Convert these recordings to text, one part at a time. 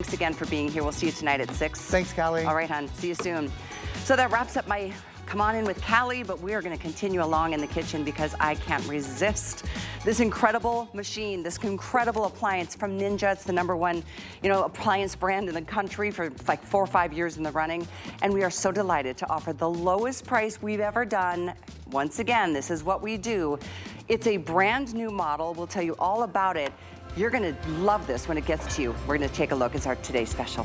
Thanks again for being here. We'll see you tonight at 6. Thanks, Callie. All right, hon. See you soon. So that wraps up my Come On In with Callie, but we are going to continue along in the kitchen because I can't resist this incredible machine, this incredible appliance from Ninja. It's the #1, appliance brand in the country for like 4 or 5 years in the running. And we are so delighted to offer the lowest price we've ever done. Once again, this is what we do. It's a brand new model. We'll tell you all about it. You're gonna love this when it gets to you. We're gonna take a look. It's our today's special.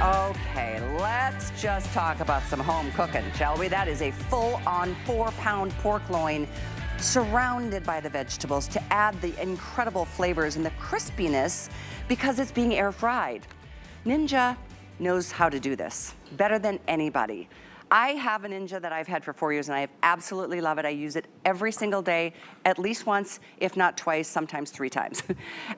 Okay, let's just talk about some home cooking, shall we? That is a full-on 4-pound pork loin surrounded by the vegetables to add the incredible flavors and the crispiness because it's being air fried. Ninja knows how to do this better than anybody. I have a Ninja that I've had for 4 years and I absolutely love it. I use it every single day, at least once, if not twice, sometimes 3 times.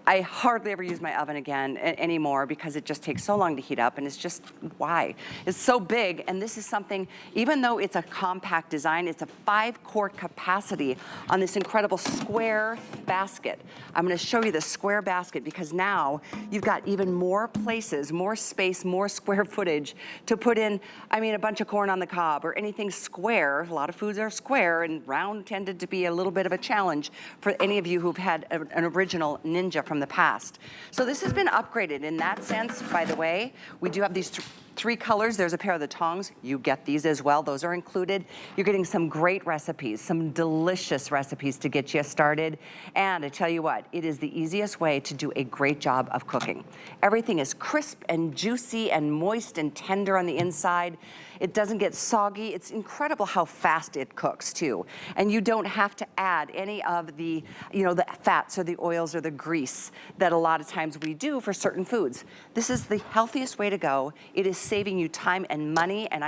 I hardly ever use my oven again anymore because it just takes so long to heat up, and it's just, why? It's so big, and this is something, even though it's a compact design, it's a 5-quart capacity on this incredible square basket. I'm gonna show you the square basket because now you've got even more places, more space, more square footage to put in, a bunch of corn on the cob or anything square. A lot of foods are square, and round tended to be a little bit of a challenge for any of you who've had an original Ninja from the past. So this has been upgraded in that sense. By the way, we do have these 3 colors. There's a pair of the tongs. You get these as well. Those are included. You're getting some great recipes, some delicious recipes to get you started. And I tell you what, it is the easiest way to do a great job of cooking. Everything is crisp and juicy and moist and tender on the inside. It doesn't get soggy. It's incredible how fast it cooks too. And you don't have to add any of the, the fats or the oils or the grease that a lot of times we do for certain foods. This is the healthiest way to go. It is saving you time and money, and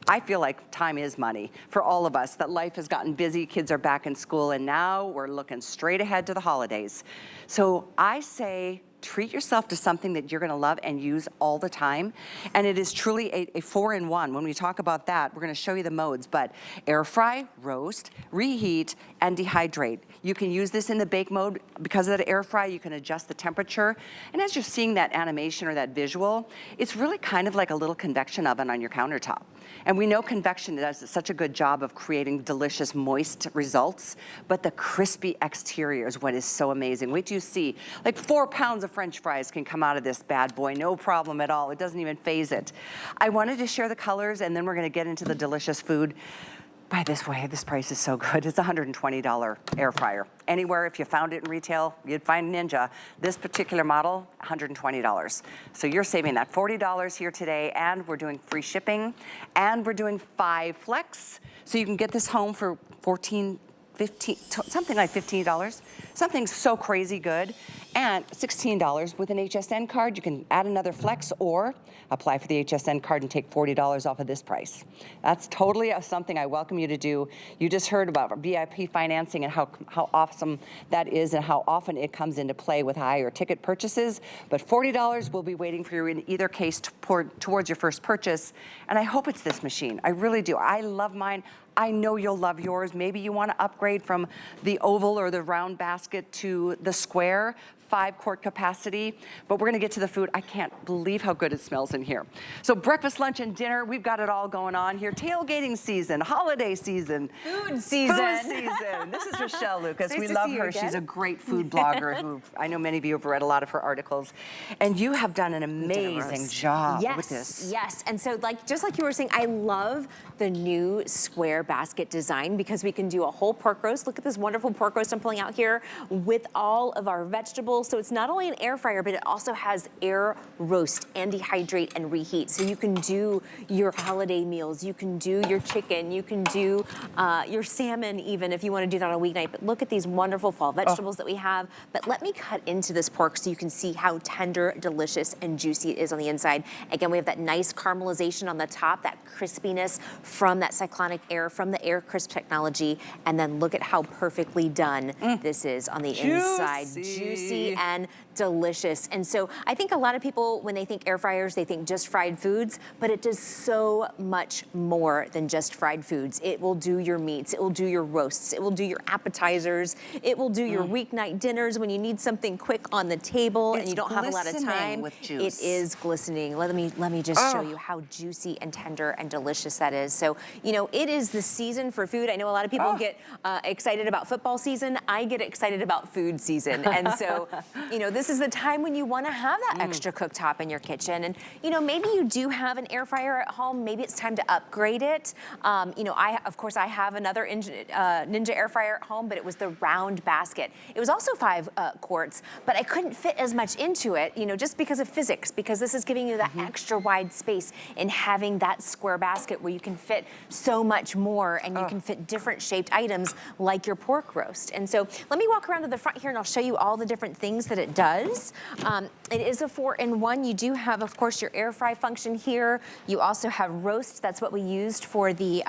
I feel like time is money for all of us, that life has gotten busy, kids are back in school, and now we're looking straight ahead to the holidays. So I say, treat yourself to something that you're gonna love and use all the time. And it is truly a 4-in-1. When we talk about that, we're gonna show you the modes, but air fry, roast, reheat, and dehydrate. You can use this in the bake mode. Because of the air fry, you can adjust the temperature. And as you're seeing that animation or that visual, it's really kind of like a little convection oven on your countertop. And we know convection does such a good job of creating delicious, moist results, but the crispy exterior is what is so amazing. Wait till you see, like 4 pounds of French fries can come out of this bad boy, no problem at all. It doesn't even phase it. I wanted to share the colors, and then we're gonna get into the delicious food. By this way, this price is so good. It's a $120 air fryer. Anywhere, if you found it in retail, you'd find Ninja. This particular model, $120. So you're saving that $40 here today, and we're doing free shipping, and we're doing 5 flex. So you can get this home for $14, $15, something like $15. Something so crazy good. And $16 with an HSN card. You can add another flex or apply for the HSN card and take $40 off of this price. That's totally something I welcome you to do. You just heard about VIP financing and how awesome that is and how often it comes into play with higher ticket purchases. But $40 will be waiting for you in either case towards your first purchase. And I hope it's this machine. I really do. I love mine. I know you'll love yours. Maybe you want to upgrade from the oval or the round basket to the square. 5-quart capacity, but we're gonna get to the food. I can't believe how good it smells in here. So breakfast, lunch, and dinner, we've got it all going on here. Tailgating season, holiday season. Food season. Food season. This is Rochelle Lucas. We love her. She's a great food blogger who I know many of you have read a lot of her articles. And you have done an amazing job with this. Yes, and so just like you were saying, I love the new square basket design because we can do a whole pork roast. Look at this wonderful pork roast I'm pulling out here with all of our vegetables. So it's not only an air fryer, but it also has air roast and dehydrate and reheat. So you can do your holiday meals, you can do your chicken, you can do your salmon even if you want to do that on a weeknight. But look at these wonderful fall vegetables that we have. But let me cut into this pork so you can see how tender, delicious, and juicy it is on the inside. Again, we have that nice caramelization on the top, that crispiness from that cyclonic air, from the air crisp technology. And then look at how perfectly done this is on the inside. Juicy and delicious. And so I think a lot of people, when they think air fryers, they think just fried foods, but it does so much more than just fried foods. It will do your meats, it will do your roasts, it will do your appetizers, it will do your weeknight dinners when you need something quick on the table and you don't have a lot of time. With juice. It is glistening. Let me just show you how juicy and tender and delicious that is. So, you know, it is the season for food. I know a lot of people get excited about football season. I get excited about food season. And so, you know, this is the time when you want to have that extra cooktop in your kitchen. And, you know, maybe you do have an air fryer at home. Maybe it's time to upgrade it. You know, of course, I have another Ninja air fryer at home, but it was the round basket. It was also 5 quarts, but I couldn't fit as much into it, you know, just because of physics, because this is giving you that extra wide space in having that square basket where you can fit so much more and you can fit different shaped items like your pork roast. And so let me walk around to the front here and I'll show you all the different things that it does. It is a 4-in-1. You do have, of course, your air fry function here. You also have roast. That's what we used for the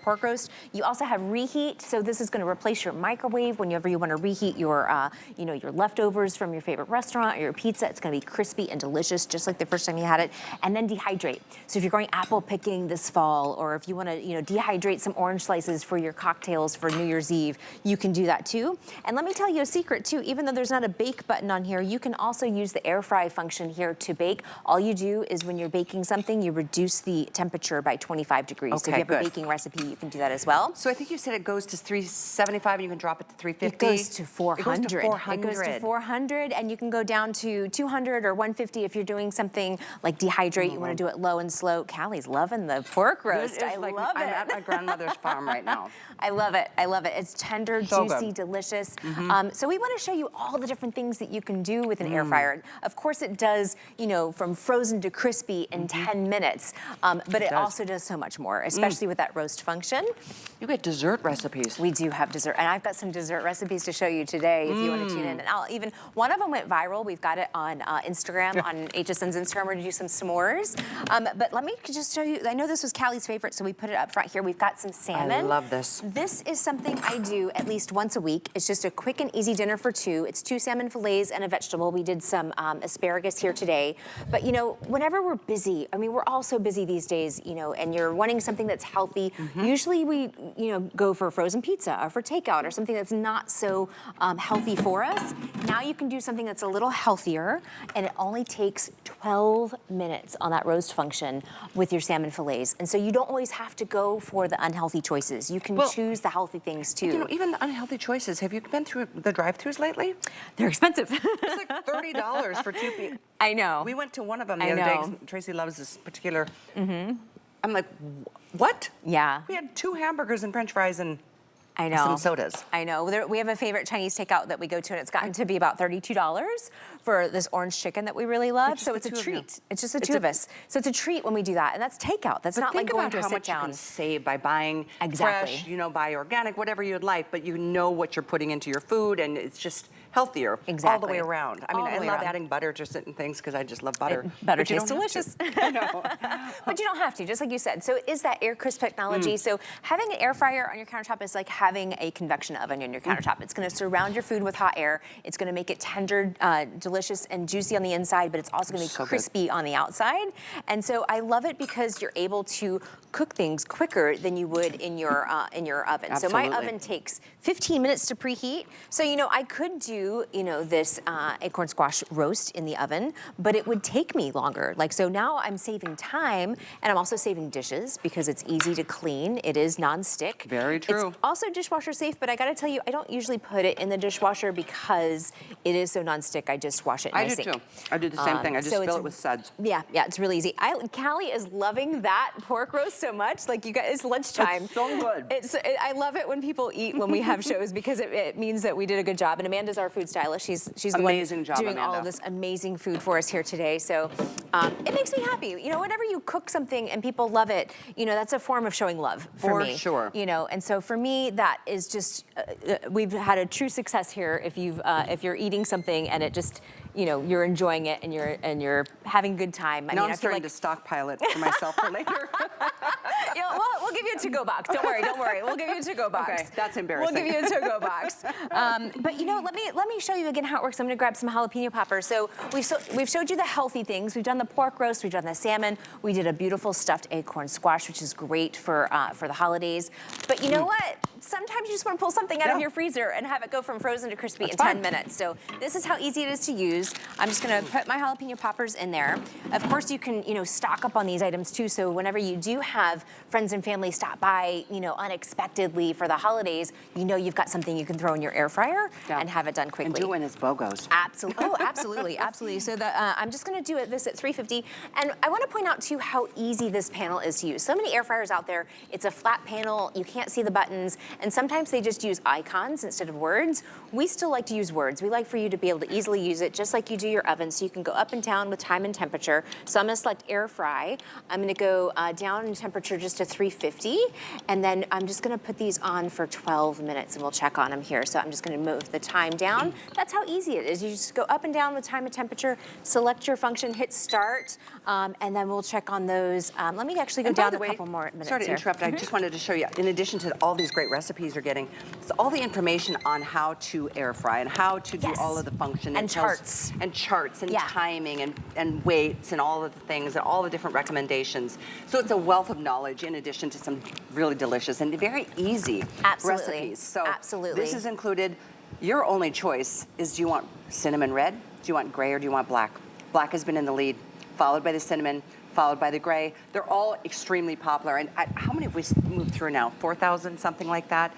pork roast. You also have reheat. So this is going to replace your microwave whenever you want to reheat your, you know, your leftovers from your favorite restaurant or your pizza. It's going to be crispy and delicious, just like the first time you had it. And then dehydrate. So if you're going apple picking this fall, or if you want to, you know, dehydrate some orange slices for your cocktails for New Year's Eve, you can do that too. And let me tell you a secret too. Even though there's not a bake button on here, you can also use the air fry function here to bake. All you do is when you're baking something, you reduce the temperature by 25 degrees. So if you have a baking recipe, you can do that as well. So I think you said it goes to 375 and you can drop it to 350. It goes to 400. It goes to 400. It goes to 400, and you can go down to 200 or 150 if you're doing something like dehydrate. You want to do it low and slow. Callie's loving the pork roast. I love it. I'm at my grandmother's farm right now. I love it. I love it. It's tender, So juicy, good. delicious. So we want to show you all the different things that you can do with an air fryer. Of course, it does, you know, from frozen to crispy in 10 minutes, but it also does so much more, especially with that roast function. You get dessert recipes. We do have dessert, and I've got some dessert recipes to show you today if you want to tune in. And one of them went viral. We've got it on Instagram, on HSN's Instagram. We're going to do some s'mores. But let me just show you. I know this was Callie's favorite, so we put it up front here. We've got some salmon. I love this. This is something I do at least once a week. It's just a quick and easy dinner for 2. It's 2 salmon fillets and a vegetable. We did some asparagus here today. But, you know, whenever we're busy, I mean, we're all so busy these days, you know, and you're wanting something that's healthy. Usually we, you know, go for frozen pizza or for takeout or something that's not so healthy for us. Now you can do something that's a little healthier, and it only takes 12 minutes on that roast function with your salmon fillets. And so you don't always have to go for the unhealthy choices. You can choose the healthy things too. You know, even the unhealthy choices. Have you been through the drive-thrus lately? They're expensive. It's like $30 for 2 people. I know. We went to one of them the other day. 'Cause Tracy loves this particular. I'm like, what? Yeah. We had 2 hamburgers and French fries and I know. some sodas. I know. We have a favorite Chinese takeout that we go to, and it's gotten to be about $32 for this orange chicken that we really love. So it's a treat. It's just the 2 of us. So it's a treat when we do that, and that's takeout. That's not like going to a sit down. Think about how much you can save by buying fresh, you know, buy organic, whatever you'd like, but you know what you're putting into your food, and it's just healthier all the way around. I mean, I love adding butter to certain things because I just love butter. Butter tastes delicious. I know. But you don't have to, just like you said. So it is that air crisp technology. So having an air fryer on your countertop is like having a convection oven on your countertop. It's going to surround your food with hot air. It's going to make it tender, delicious, and juicy on the inside, but it's also going to be crispy on the outside. And so I love it because you're able to cook things quicker than you would in your oven. Absolutely. So my oven takes 15 minutes to preheat. So, you know, I could do, you know, this acorn squash roast in the oven, but it would take me longer. Like, so now I'm saving time, and I'm also saving dishes because it's easy to clean. It is nonstick. Very true. It's also dishwasher safe, but I gotta tell you, I don't usually put it in the dishwasher because it is so nonstick. I just wash it in my sink. I do too. I do the same thing. I just fill it with suds. Yeah, it's really easy. Callie is loving that pork roast so much. Like, you guys, it's lunchtime. It's so good. I love it when people eat when we have shows because it means that we did a good job. And Amanda's our food stylist. She's the one doing all of this amazing food for us here today. So it makes me happy. You know, whenever you cook something and people love it, you know, that's a form of showing love for me. For sure. You know, and so for me, that is just, we've had a true success here if you're eating something and it just, you know, you're enjoying it and you're having a good time. I'm starting to stockpile it for myself for later. You know, we'll give you you a to-go box. Don't worry. We'll give you a to-go box. Okay, that's embarrassing. We'll give you a to-go box. But you know, let me show you again how it works. I'm gonna grab some jalapeno poppers. So we've showed you the healthy things. We've done the pork roast, we've done the salmon. We did a beautiful stuffed acorn squash, which is great for the holidays. But you know what? Sometimes you just want to pull something out of your freezer and have it go from frozen to crispy in 10 minutes. So this is how easy it is to use. I'm just gonna put my jalapeno poppers in there. Of course, you can, you know, stock up on these items too. So whenever you do have friends and family stop by, you know, unexpectedly for the holidays, you know you've got something you can throw in your air fryer and have it done quickly. And do it as BOGOs. Absolutely. Oh, absolutely, absolutely. So I'm just gonna do this at 350. And I wanna point out too how easy this panel is to use. So many air fryers out there, it's a flat panel, you can't see the buttons, and sometimes they just use icons instead of words. We still like to use words. We like for you to be able to easily use it just like you do your oven, so you can go up and down with time and temperature. So I'm gonna select air fry. I'm gonna go down in temperature just to 350, and then I'm just gonna put these on for 12 minutes and we'll check on them here. So I'm just gonna move the time down. That's how easy it is. You just go up and down with time and temperature, select your function, hit start, and then we'll check on those. Let me actually go down a couple more minutes. Sorry to interrupt, I just wanted to show you, in addition to all these great recipes you're getting, it's all the information on how to air fry and how to do all of the function. And charts. And charts and timing and weights and all of the things and all the different recommendations. So it's a wealth of knowledge in addition to some really delicious and very easy recipes. So this is included. Your only choice is, do you want cinnamon red, do you want gray, or do you want black? Black has been in the lead, followed by the cinnamon, followed by the gray. They're all extremely popular. And how many have we moved through now? 4,000, something like that.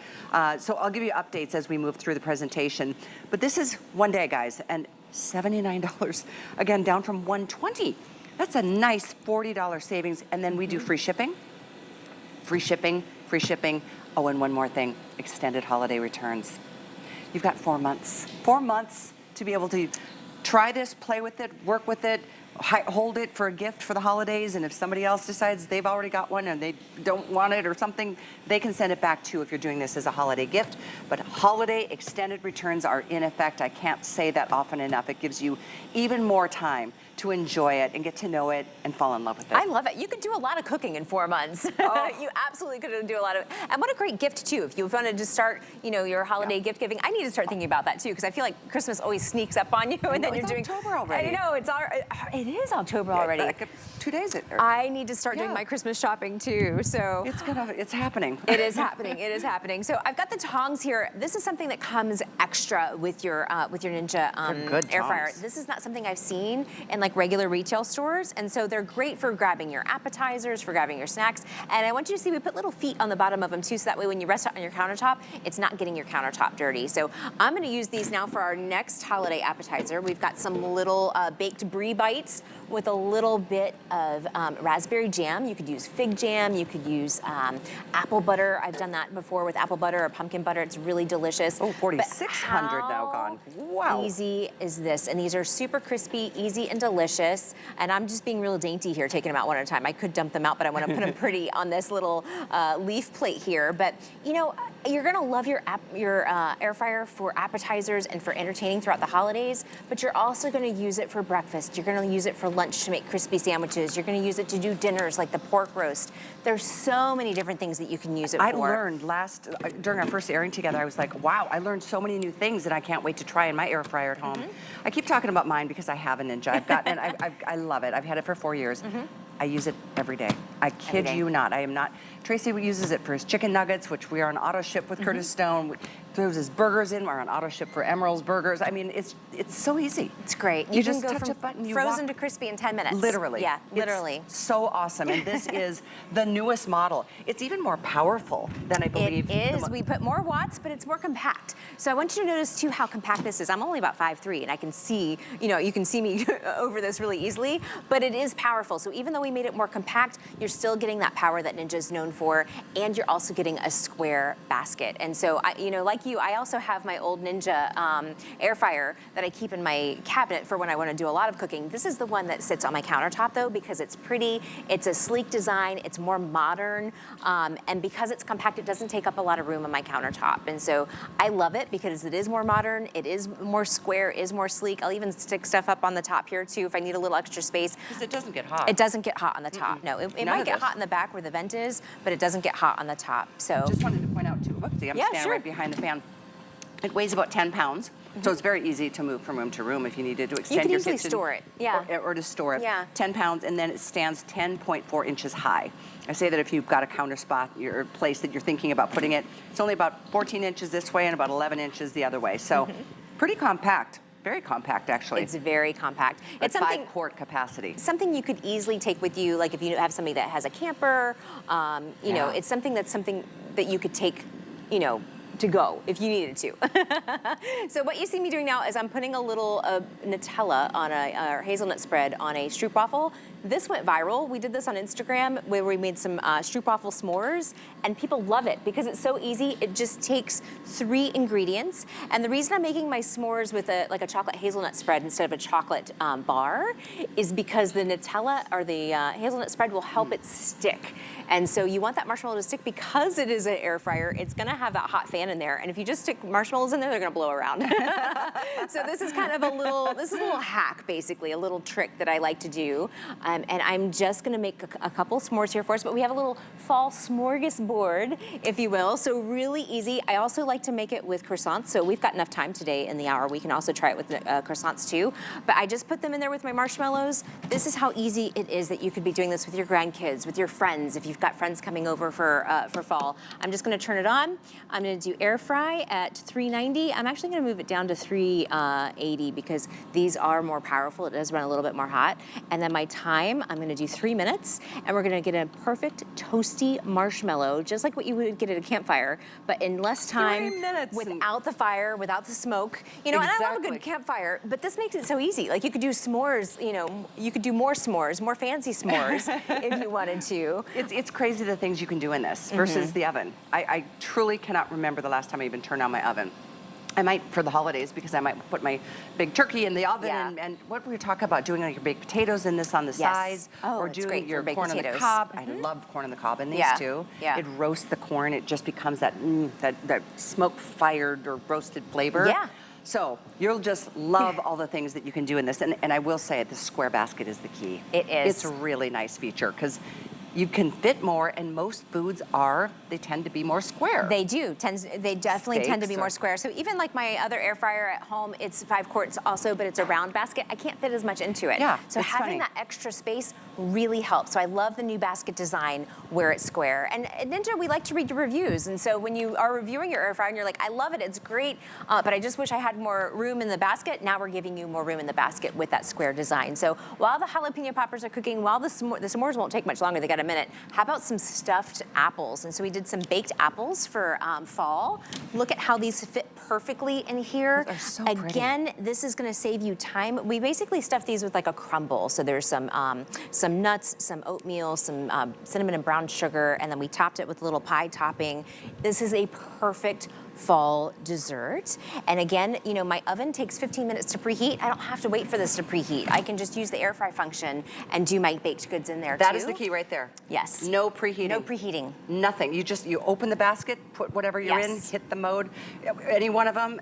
So I'll give you updates as we move through the presentation. But this is one day, guys, and $79, again, down from $120. That's a nice $40 savings. And then we do free shipping. Free shipping, free shipping. Oh, and one more thing, extended holiday returns. You've got 4 months. 4 months to be able to try this, play with it, work with it, hold it for a gift for the holidays, and if somebody else decides they've already got one and they don't want it or something, they can send it back too if you're doing this as a holiday gift. But holiday extended returns are in effect. I can't say that often enough. It gives you even more time to enjoy it and get to know it and fall in love with it. I love it. You could do a lot of cooking in 4 months. Oh. You absolutely could do a lot of, and what a great gift too. If you wanted to start, you know, your holiday gift giving, I need to start thinking about that too, because I feel like Christmas always sneaks up on you, and then you're doing October already. I know it is October already. Like 2 days. I need to start doing my Christmas shopping too. So it's happening. It is happening. It is happening. So I've got the tongs here. This is something that comes extra with your Ninja air fryer. This is not something I've seen in like regular retail stores, and so they're great for grabbing your appetizers, for grabbing your snacks. And I want you to see we put little feet on the bottom of them too, so that way when you rest it on your countertop, it's not getting your countertop dirty. So I'm going to use these now for our next holiday appetizer. We've got some little baked brie bites with a little bit of raspberry jam. You could use fig jam, you could use apple butter. I've done that before with apple butter or pumpkin butter. It's really delicious. Oh, 4,600 now gone. Wow. Easy is this? And these are super crispy, easy and delicious. And I'm just being real dainty here, taking them out one at a time. I could dump them out, but I want to put them pretty on this little leaf plate here. But you know, you're gonna love your air fryer for appetizers and for entertaining throughout the holidays, but you're also gonna use it for breakfast. You're gonna use it for lunch to make crispy sandwiches. You're gonna use it to do dinners like the pork roast. There's so many different things that you can use it for. I learned during our first airing together, I was like, wow, I learned so many new things, and I can't wait to try in my air fryer at home. I keep talking about mine because I have a Ninja. I've got, and I love it. I've had it for 4 years. I use it every day. I kid you not. I am not. Tracy uses it for his chicken nuggets, which we are on auto ship with Curtis Stone. Throws his burgers in. We're on auto ship for Emerald's Burgers. I mean, it's so easy. It's great. You just touch a button. Frozen to crispy in 10 minutes. Literally. Yeah, literally. It's so awesome. And this is the newest model. It's even more powerful than I believe. It is. We put more watts, but it's more compact. So I want you to notice too how compact this is. I'm only about 5'3", and I can see, you know, you can see me over this really easily, but it is powerful. So even though we made it more compact, you're still getting that power that Ninja is known for, and you're also getting a square basket. And so, you know, like you, I also have my old Ninja air fryer that I keep in my cabinet for when I want to do a lot of cooking. This is the one that sits on my countertop though, because it's pretty, it's a sleek design, it's more modern, and because it's compact, it doesn't take up a lot of room on my countertop. And so I love it because it is more modern, it is more square, is more sleek. I'll even stick stuff up on the top here too if I need a little extra space. Because it doesn't get hot. It doesn't get hot on the top, no. It might might get hot in the back where the vent is, but it doesn't get hot on the top. So Just wanted to point out too, whoopsie, I'm standing right behind the fan. It weighs about 10 pounds. So it's very easy to move from room to room if you needed to extend your kitchen. You can easily store it, yeah. Or to store it. Yeah. 10 pounds, and then it stands 10.4 inches high. I say that if you've got a counter spot, your place that you're thinking about putting it, it's only about 14 inches this way and about 11 inches the other way. So pretty compact, very compact actually. It's very compact. It's something 5-quart capacity. Something you could easily take with you, like if you have somebody that has a camper, you know, it's something that you could take, you know, to go if you needed to. So what you see me doing now is I'm putting a little Nutella on a hazelnut spread on a stroopwafel. This went viral. We did this on Instagram where we made some stroopwafel s'mores, and people love it because it's so easy. It just takes 3 ingredients. And the reason I'm making my s'mores with like a chocolate hazelnut spread instead of a chocolate bar is because the Nutella or the hazelnut spread will help it stick. And so you want that marshmallow to stick because it is an air fryer. It's gonna have that hot fan in there. And if you just stick marshmallows in there, they're gonna blow around. So this is kind of a little hack, basically, a little trick that I like to do. And I'm just gonna make a couple s'mores here for us, but we have a little fall smorgasbord, if you will. So really easy. I also like to make it with croissants. So we've got enough time today in the hour. We can also try it with croissants too. But I just put them in there with my marshmallows. This is how easy it is that you could be doing this with your grandkids, with your friends, if you've got friends coming over for fall. I'm just gonna turn it on. I'm gonna do air fry at 390. I'm actually gonna move it down to 380 because these are more powerful. It does run a little bit more hot. And then my time, I'm gonna do 3 minutes, and we're gonna get a perfect toasty marshmallow, just like what you would get at a campfire, but in less time, 3 minutes. without the fire, without the smoke. You know, and I love a good campfire, but this makes it so easy. Like you could do s'mores, you know, you could do more s'mores, more fancy s'mores if you wanted to. It's crazy the things you can do in this versus the oven. I truly cannot remember the last time I even turned on my oven. I might for the holidays because I might put my big turkey in the oven and what we talk about doing like your baked potatoes in this on the sides or doing your corn on the cob. I love corn on the cob in these too. Yeah. It roasts the corn. It just becomes that that smoke fired or roasted flavor. Yeah. So you'll just love all the things that you can do in this. And I will say the square basket is the key. It is. It's a really nice feature because you can fit more, and most foods they tend to be more square. They do. They definitely tend to be more square. So even like my other air fryer at home, it's 5 quarts also, but it's a round basket. I can't fit as much into it. Yeah, so having that extra space really helps. So I love the new basket design where it's square. And at Ninja, we like to read your reviews. And so when you are reviewing your air fryer and you're like, I love it, it's great, but I just wish I had more room in the basket. Now we're giving you more room in the basket with that square design. So while the jalapeno poppers are cooking, while the s'mores won't take much longer, they got a minute, how about some stuffed apples? And so we did some baked apples for fall. Look at how these fit perfectly in here. They're so Again, this is gonna save you time. We basically stuffed these with like a crumble. So there's some nuts, some oatmeal, some cinnamon and brown sugar, and then we topped it with a little pie topping. This is a perfect fall dessert. And again, you know, my oven takes 15 minutes to preheat. I don't have to wait for this to preheat. I can just use the air fry function and do my baked goods in there too. That is the key right there. Yes. No preheating. No preheating. Nothing. You open the basket, put whatever you're in, hit the mode, any one of them,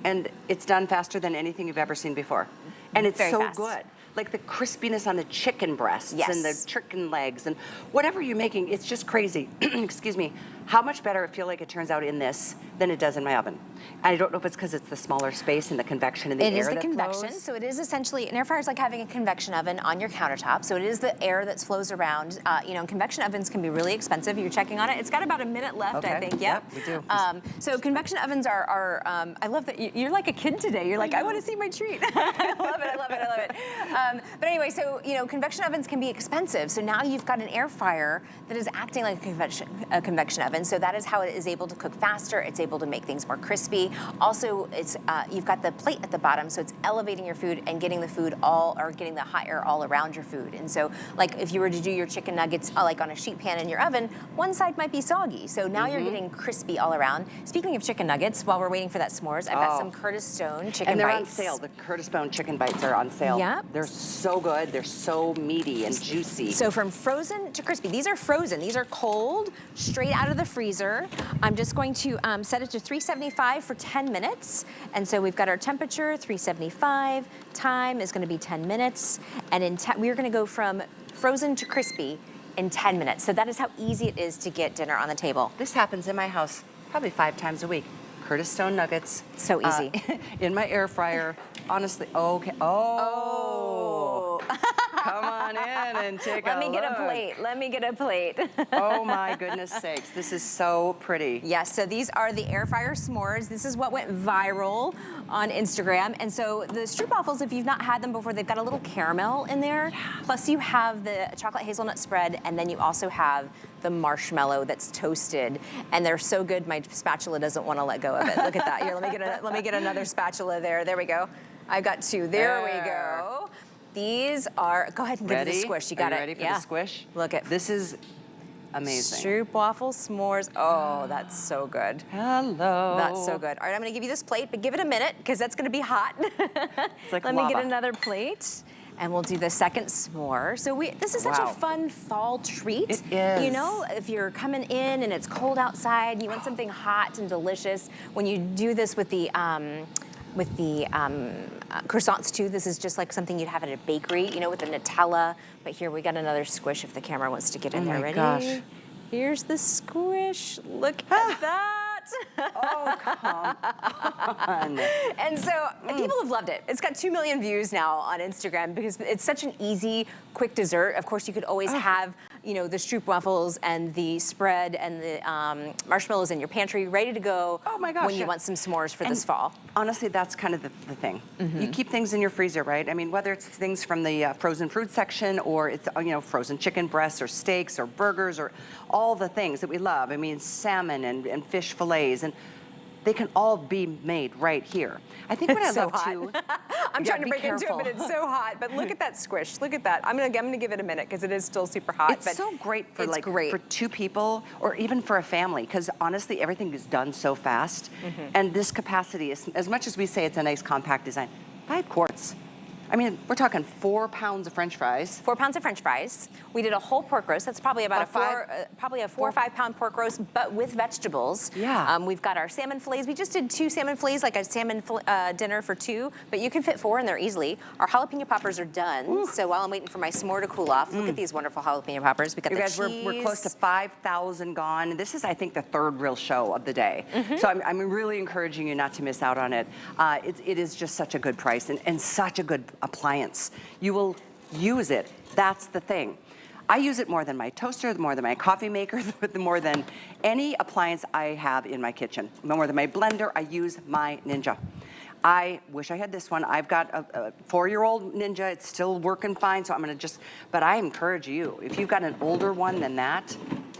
and it's done faster than anything you've ever seen before. And it's Very so fast. good. Like the crispiness on the chicken breasts and the chicken legs and whatever you're making, it's just crazy. Excuse me. How much better it feel like it turns out in this than it does in my oven. And I don't know if it's because it's the smaller space and the convection in the air that It is the convection, flows. so it is essentially, an air fryer is like having a convection oven on your countertop, so it is the air that flows around. You know, convection ovens can be really expensive. You're checking on it. It's got about a minute left, I think. Yep, we do. So convection ovens are I love that you're like a kid today. You're like, I want to see my treat. I love it, I love it, I love it. But anyway, so, you know, convection ovens can be expensive, so now you've got an air fryer that is acting like a convection oven, so that is how it is able to cook faster. It's able to make things more crispy. Also, it's you've got the plate at the bottom, so it's elevating your food and getting the food getting the hot air all around your food. And so, like if you were to do your chicken nuggets like on a sheet pan in your oven, one side might be soggy. So now you're getting crispy all around. Speaking of chicken nuggets, while we're waiting for that s'mores, I've got some Curtis Stone chicken and they're bites. on sale. The Curtis Stone chicken bites are on sale. Yeah. They're so good. They're so meaty and juicy. So from frozen to crispy. These are frozen. These are cold, straight out of the freezer. I'm just going to set it to 375 for 10 minutes. And so we've got our temperature, 375. Time is going to be 10 minutes. And we're going to go from frozen to crispy in 10 minutes. So that is how easy it is to get dinner on the table. This happens in my house probably 5 times a week. Curtis Stone nuggets. So easy. In my air fryer. Honestly, okay. Oh. Come on in and take a look. Let me get a plate. Let me get a plate. Oh my goodness sakes. This is so pretty. Yes, so these are the air fryer s'mores. This is what went viral on Instagram. And so the stroopwafels, if you've not had them before, they've got a little caramel in there. Yeah. Plus you have the chocolate hazelnut spread, and then you also have the marshmallow that's toasted. And they're so good, my spatula doesn't want to let go of it. Look at that. Here, let me get another spatula there. There we go. I've got 2. There we go. These are, go ahead and give it a squish. You got it. Ready for the squish? Look at this is amazing. Stroopwafel s'mores. Oh, that's so good. Hello. That's so good. All right, I'm gonna give you this plate, but give it a minute because that's gonna be hot. It's like Let lava. me get another plate. And we'll do the second s'more. So this is such a fun fall treat. It is. You know, if you're coming in and it's cold outside, and you want something hot and delicious. When you do this with the croissants too, this is just like something you'd have at a bakery, you know, with the Nutella. But here we got another squish if the camera wants to get in there. Ready? Gosh. Here's the squish. Look at that. Oh, come on. And so people have loved it. It's got 2 million views now on Instagram because it's such an easy, quick dessert. Of course, you could always have, you know, the stroopwafels and the spread and the marshmallows in your pantry ready to go. Oh my gosh. When you want some s'mores for this fall. Honestly, that's kind of the thing. You keep things in your freezer, right? I mean, whether it's things from the frozen fruit section or it's, you know, frozen chicken breasts or steaks or burgers or all the things that we love. I mean, salmon and fish fillets, and they can all be made right here. I think what I love too. I'm trying to break into it, but it's so hot. But look at that squish. Look at that. I'm gonna give it a minute because it is still super hot. It's so great for for 2 people or even for a family, because honestly, everything is done so fast. And this capacity is, as much as we say it's a nice compact design, 5 quarts. I mean, we're talking 4 pounds of French fries. 4 pounds of French fries. We did a whole pork roast. That's probably about probably a 4 or 5 pound pork roast, but with vegetables. Yeah. We've got our salmon fillets. We just did 2 salmon fillets, like a salmon dinner for 2, but you can fit 4 in there easily. Our jalapeno poppers are done. Ooh. So while I'm waiting for my s'more to cool off, look at these wonderful jalapeno poppers. We got you the guys, cheese. we're close to 5,000 gone. This is, I think, the 3rd real show of the day. So I'm really encouraging you not to miss out on it. It is just such a good price and such a good appliance. You will use it. That's the thing. I use it more than my toaster, more than my coffee maker, more than any appliance I have in my kitchen. More than my blender, I use my Ninja. I wish I had this one. I've got a 4-year-old Ninja. It's still working fine, so I'm gonna but I encourage you, if you've got an older one than that,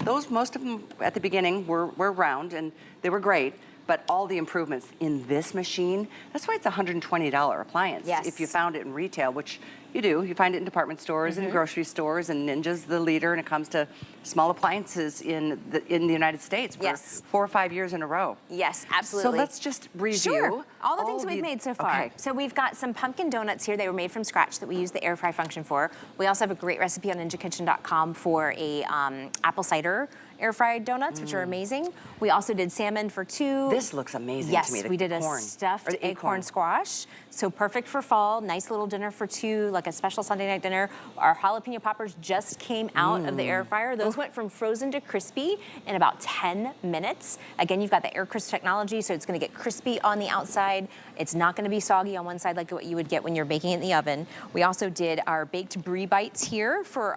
most of them at the beginning were round and they were great. But all the improvements in this machine, that's why it's a $120 appliance. Yes. If you found it in retail, which you do. You find it in department stores and grocery stores, and Ninja's the leader when it comes to small appliances in the United States for 4 or 5 years in a row. Yes, absolutely. So let's just review. Sure. All the things we've made so far. Okay. So we've got some pumpkin donuts here. They were made from scratch that we use the air fry function for. We also have a great recipe on ninjakitchen.com for a apple cider air fried donuts, which are amazing. We also did salmon for 2. This looks amazing to me. Yes, we did a stuffed acorn squash. So perfect for fall, nice little dinner for 2, like a special Sunday night dinner. Our jalapeno poppers just came out of the air fryer. Those went from frozen to crispy in about 10 minutes. Again, you've got the air crisp technology, so it's gonna get crispy on the outside. It's not gonna be soggy on one side like what you would get when you're baking in the oven. We also did our baked brie bites here for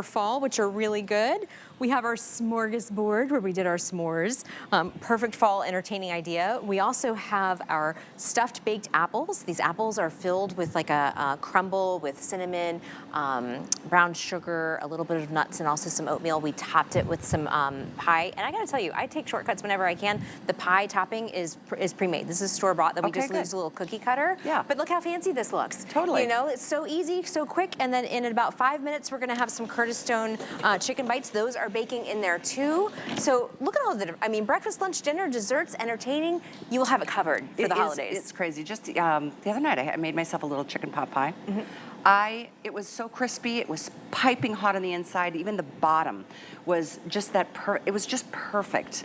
fall, which are really good. We have our smorgasbord where we did our s'mores. Perfect fall entertaining idea. We also have our stuffed baked apples. These apples are filled with like a crumble with cinnamon, brown sugar, a little bit of nuts, and also some oatmeal. We topped it with some pie. And I gotta tell you, I take shortcuts whenever I can. The pie topping is pre-made. This is store-bought, that we just use a little cookie cutter. Yeah. But look how fancy this looks. Totally. You know, it's so easy, so quick, and then in about 5 minutes, we're gonna have some Curtis Stone chicken bites. Those are baking in there too. So look at all of the, I mean, breakfast, lunch, dinner, desserts, entertaining, you will have it covered for the holidays. It's crazy. Just the other night, I made myself a little chicken pot pie. It was so crispy. It was piping hot on the inside. Even the bottom was just that, it was just perfect.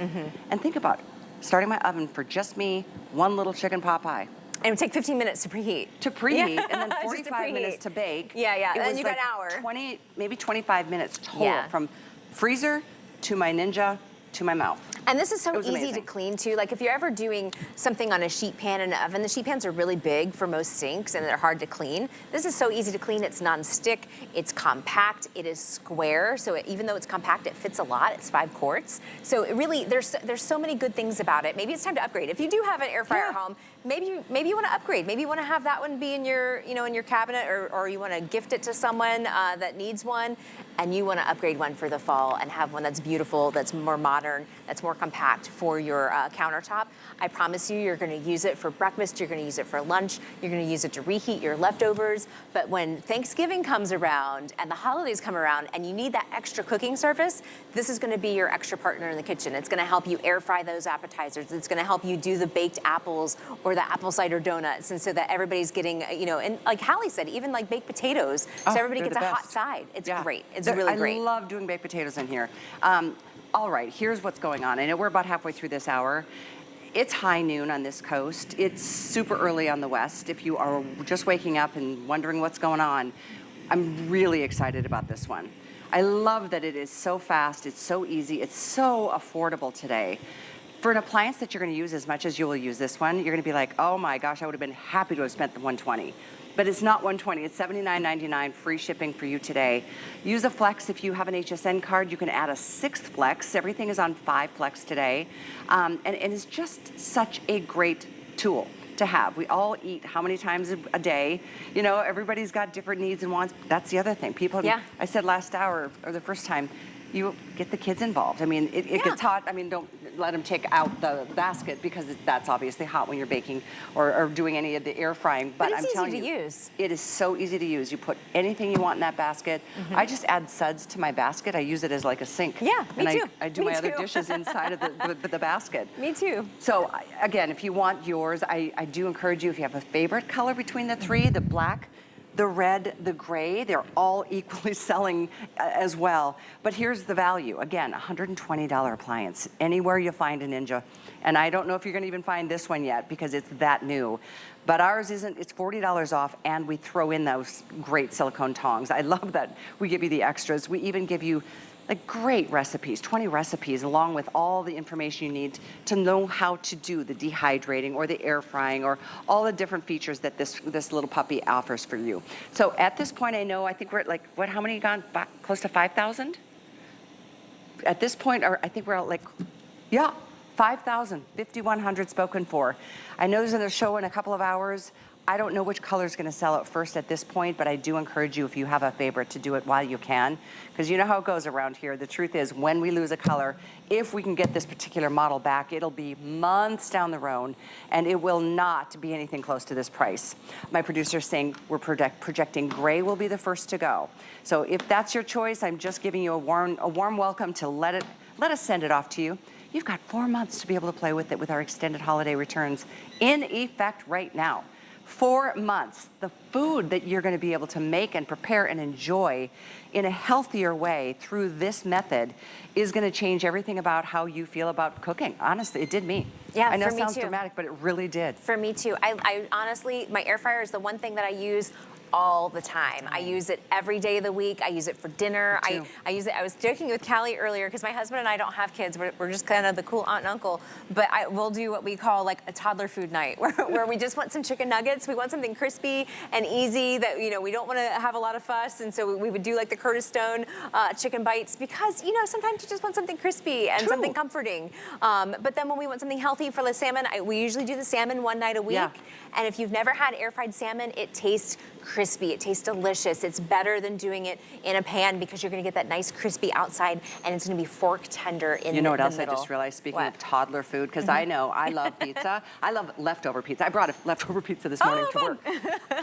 And think about starting my oven for just me, 1 little chicken pot pie. And it would take 15 minutes to preheat. To preheat, Yeah. and then 45 minutes to bake. Yeah, yeah, It and then was you like got an hour. 20, maybe 25 minutes total Yeah. from freezer to my Ninja to my mouth. And this is so easy amazing. to clean too. Like if you're ever doing something on a sheet pan in an oven, the sheet pans are really big for most sinks and they're hard to clean. This is so easy to clean. It's non-stick, it's compact, it is square. So even though it's compact, it fits a lot. It's 5 quarts. So it really, there's so many good things about it. Maybe it's time to upgrade. If you do have an air fryer at home, maybe you want to upgrade. Maybe you want to have that one be in your, in your cabinet, or you want to gift it to someone that needs one, and you want to upgrade one for the fall and have one that's beautiful, that's more modern, that's more compact for your countertop. I promise you're going to use it for breakfast, you're going to use it for lunch, you're going to use it to reheat your leftovers. But when Thanksgiving comes around and the holidays come around and you need that extra cooking surface, this is going to be your extra partner in the kitchen. It's going to help you air fry those appetizers. It's going to help you do the baked apples or the apple cider donuts, and so that everybody's getting, and like Hallie said, even like baked potatoes, so everybody gets a hot side. It's great. It's really great. I love doing baked potatoes in here. All right, here's what's going on. I know we're about halfway through this hour. It's high noon on this coast. It's super early on the west. If you are just waking up and wondering what's going on, I'm really excited about this one. I love that it is so fast, it's so easy, it's so affordable today. For an appliance that you're going to use as much as you will use this one, you're going to be like, oh my gosh, I would have been happy to have spent the $120. But it's not $120, it's $79.99, free shipping for you today. Use a Flex. If you have an HSN card, you can add a 6th Flex. Everything is on 5 Flex today. And it's just such a great tool to have. We all eat how many times a day? Everybody's got different needs and wants. That's the other thing. People, I said last hour, or the first time, you get the kids involved. I mean, it gets hot. I mean, don't let them take out the basket because that's obviously hot when you're baking or doing any of the air frying. But I'm telling you, easy to use. It is so easy to use. You put anything you want in that basket. I just add suds to my basket. I use it as like a sink. Yeah, me too. I do my other dishes inside of the basket. Me too. So again, if you want yours, I do encourage you, if you have a favorite color between the three, the black, the red, the gray, they're all equally selling as well. But here's the value. Again, $120 appliance. Anywhere you find a Ninja. And I don't know if you're going to even find this one yet because it's that new. But ours isn't. It's $40 off, and we throw in those great silicone tongs. I love that we give you the extras. We even give you like great recipes, 20 recipes, along with all the information you need to know how to do the dehydrating or the air frying or all the different features that this little puppy offers for you. So at this point, I think we're at like, how many gone? Close to 5,000? At this point, I think we're at like, 5,000, 5,100 spoken for. I know there's a show in a couple of hours. I don't know which color is going to sell out first at this point, but I do encourage you, if you have a favorite, to do it while you can, because you know how it goes around here. The truth is, when we lose a color, if we can get this particular model back, it'll be months down the road, and it will not be anything close to this price. My producer's saying we're projecting gray will be the first to go. So if that's your choice, I'm just giving you a warm welcome to let us send it off to you. You've got 4 months to be able to play with it with our extended holiday returns in effect right now. 4 months. The food that you're going to be able to make and prepare and enjoy in a healthier way through this method is going to change everything about how you feel about cooking. Honestly, it did me. Yeah, I know for it me sounds too. dramatic, but it really did. For me too. I honestly, my air fryer is the one thing that I use all the time. I use it every day of the week. I use it for dinner. I use it. I was joking with Callie earlier because my husband and I don't have kids. We're just kind of the cool aunt and uncle. But we'll do what we call like a toddler food night where we just want some chicken nuggets. We want something crispy and easy that, we don't want to have a lot of fuss. And so we would do like the Curtis Stone chicken bites because, sometimes you just want something crispy and something comforting. But then when we want something healthy for the salmon, we usually do the salmon one night a week. Yeah. And if you've never had air fried salmon, it tastes crispy. It tastes delicious. It's better than doing it in a pan because you're going to get that nice crispy outside and it's going to be fork tender in the middle. You know what else I just realized, speaking of toddler food, because I know I love pizza. I love leftover pizza. I brought a leftover pizza this morning to work.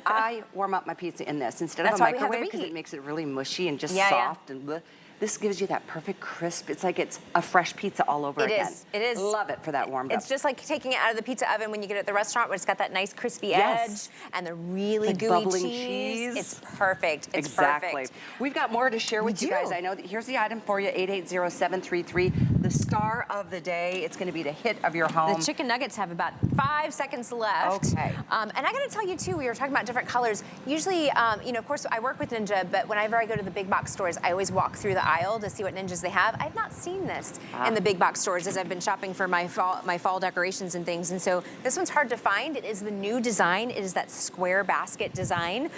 I warm up my pizza in this instead of a microwave because it makes it really mushy and just soft and bleh. This gives you that perfect crisp. It's like it's a fresh pizza all over again. It is. Love it for that warmed up. It's just like taking it out of the pizza oven when you get it at the restaurant where it's got that nice crispy Yes. edge and the really It's like gooey bubbling cheese. cheese. It's perfect. It's Exactly. perfect. We've got more to share with you guys. do. I know that here's the item for you, 880-733. The star of the day. It's going to be the hit of your home. The chicken nuggets have about 5 seconds left. Okay. And I got to tell you too, we were talking about different colors. Usually, you know, of course, I work with Ninja, but whenever I go to the big box stores, I always walk through the aisle to see what Ninjas they have. I've not seen this in the big box stores as I've been shopping for my fall decorations and things. And so this one's hard to find. It is the new design. It is that square basket design.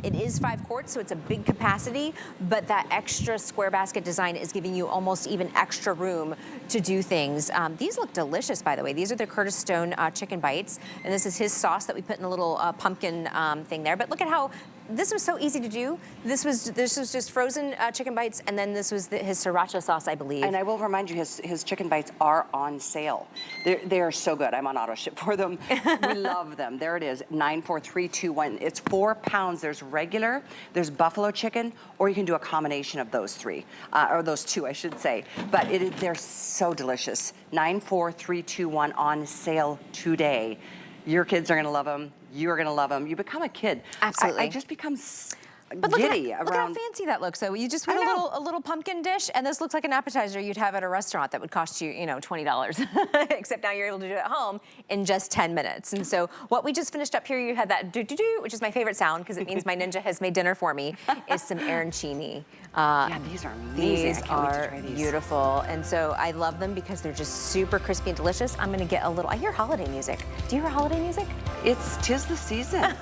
It is 5 quarts, so it's a big capacity, but that extra square basket design is giving you almost even extra room to do things. These look delicious, by the way. These are the Curtis Stone chicken bites, and this is his sauce that we put in a little pumpkin thing there. But look at how this was so easy to do. This was just frozen chicken bites, and then this was his sriracha sauce, I believe. And I will remind you, his chicken bites are on sale. They are so good. I'm on auto ship for them. We love them. There it is, 94321. It's 4 pounds. There's regular, there's buffalo chicken, or you can do a combination of those 3, or those 2, I should say. But they're so delicious. 94321 on sale today. Your kids are gonna love them. You're gonna love them. You become a kid. Absolutely. I just become But look giddy at around. how fancy that looks. So you just put a little pumpkin dish, and this looks like an appetizer you'd have at a restaurant that would cost you, you know, $20. Except now you're able to do it at home in just 10 minutes. And so what we just finished up here, you had that do-do-do, which is my favorite sound because it means my Ninja has made dinner for me, is some arancini. Yeah, these are amazing. These I can't wait to are try these. beautiful. And so I love them because they're just super crispy and delicious. I'm gonna get a little, I hear holiday music. Do you hear holiday music? Tis the season.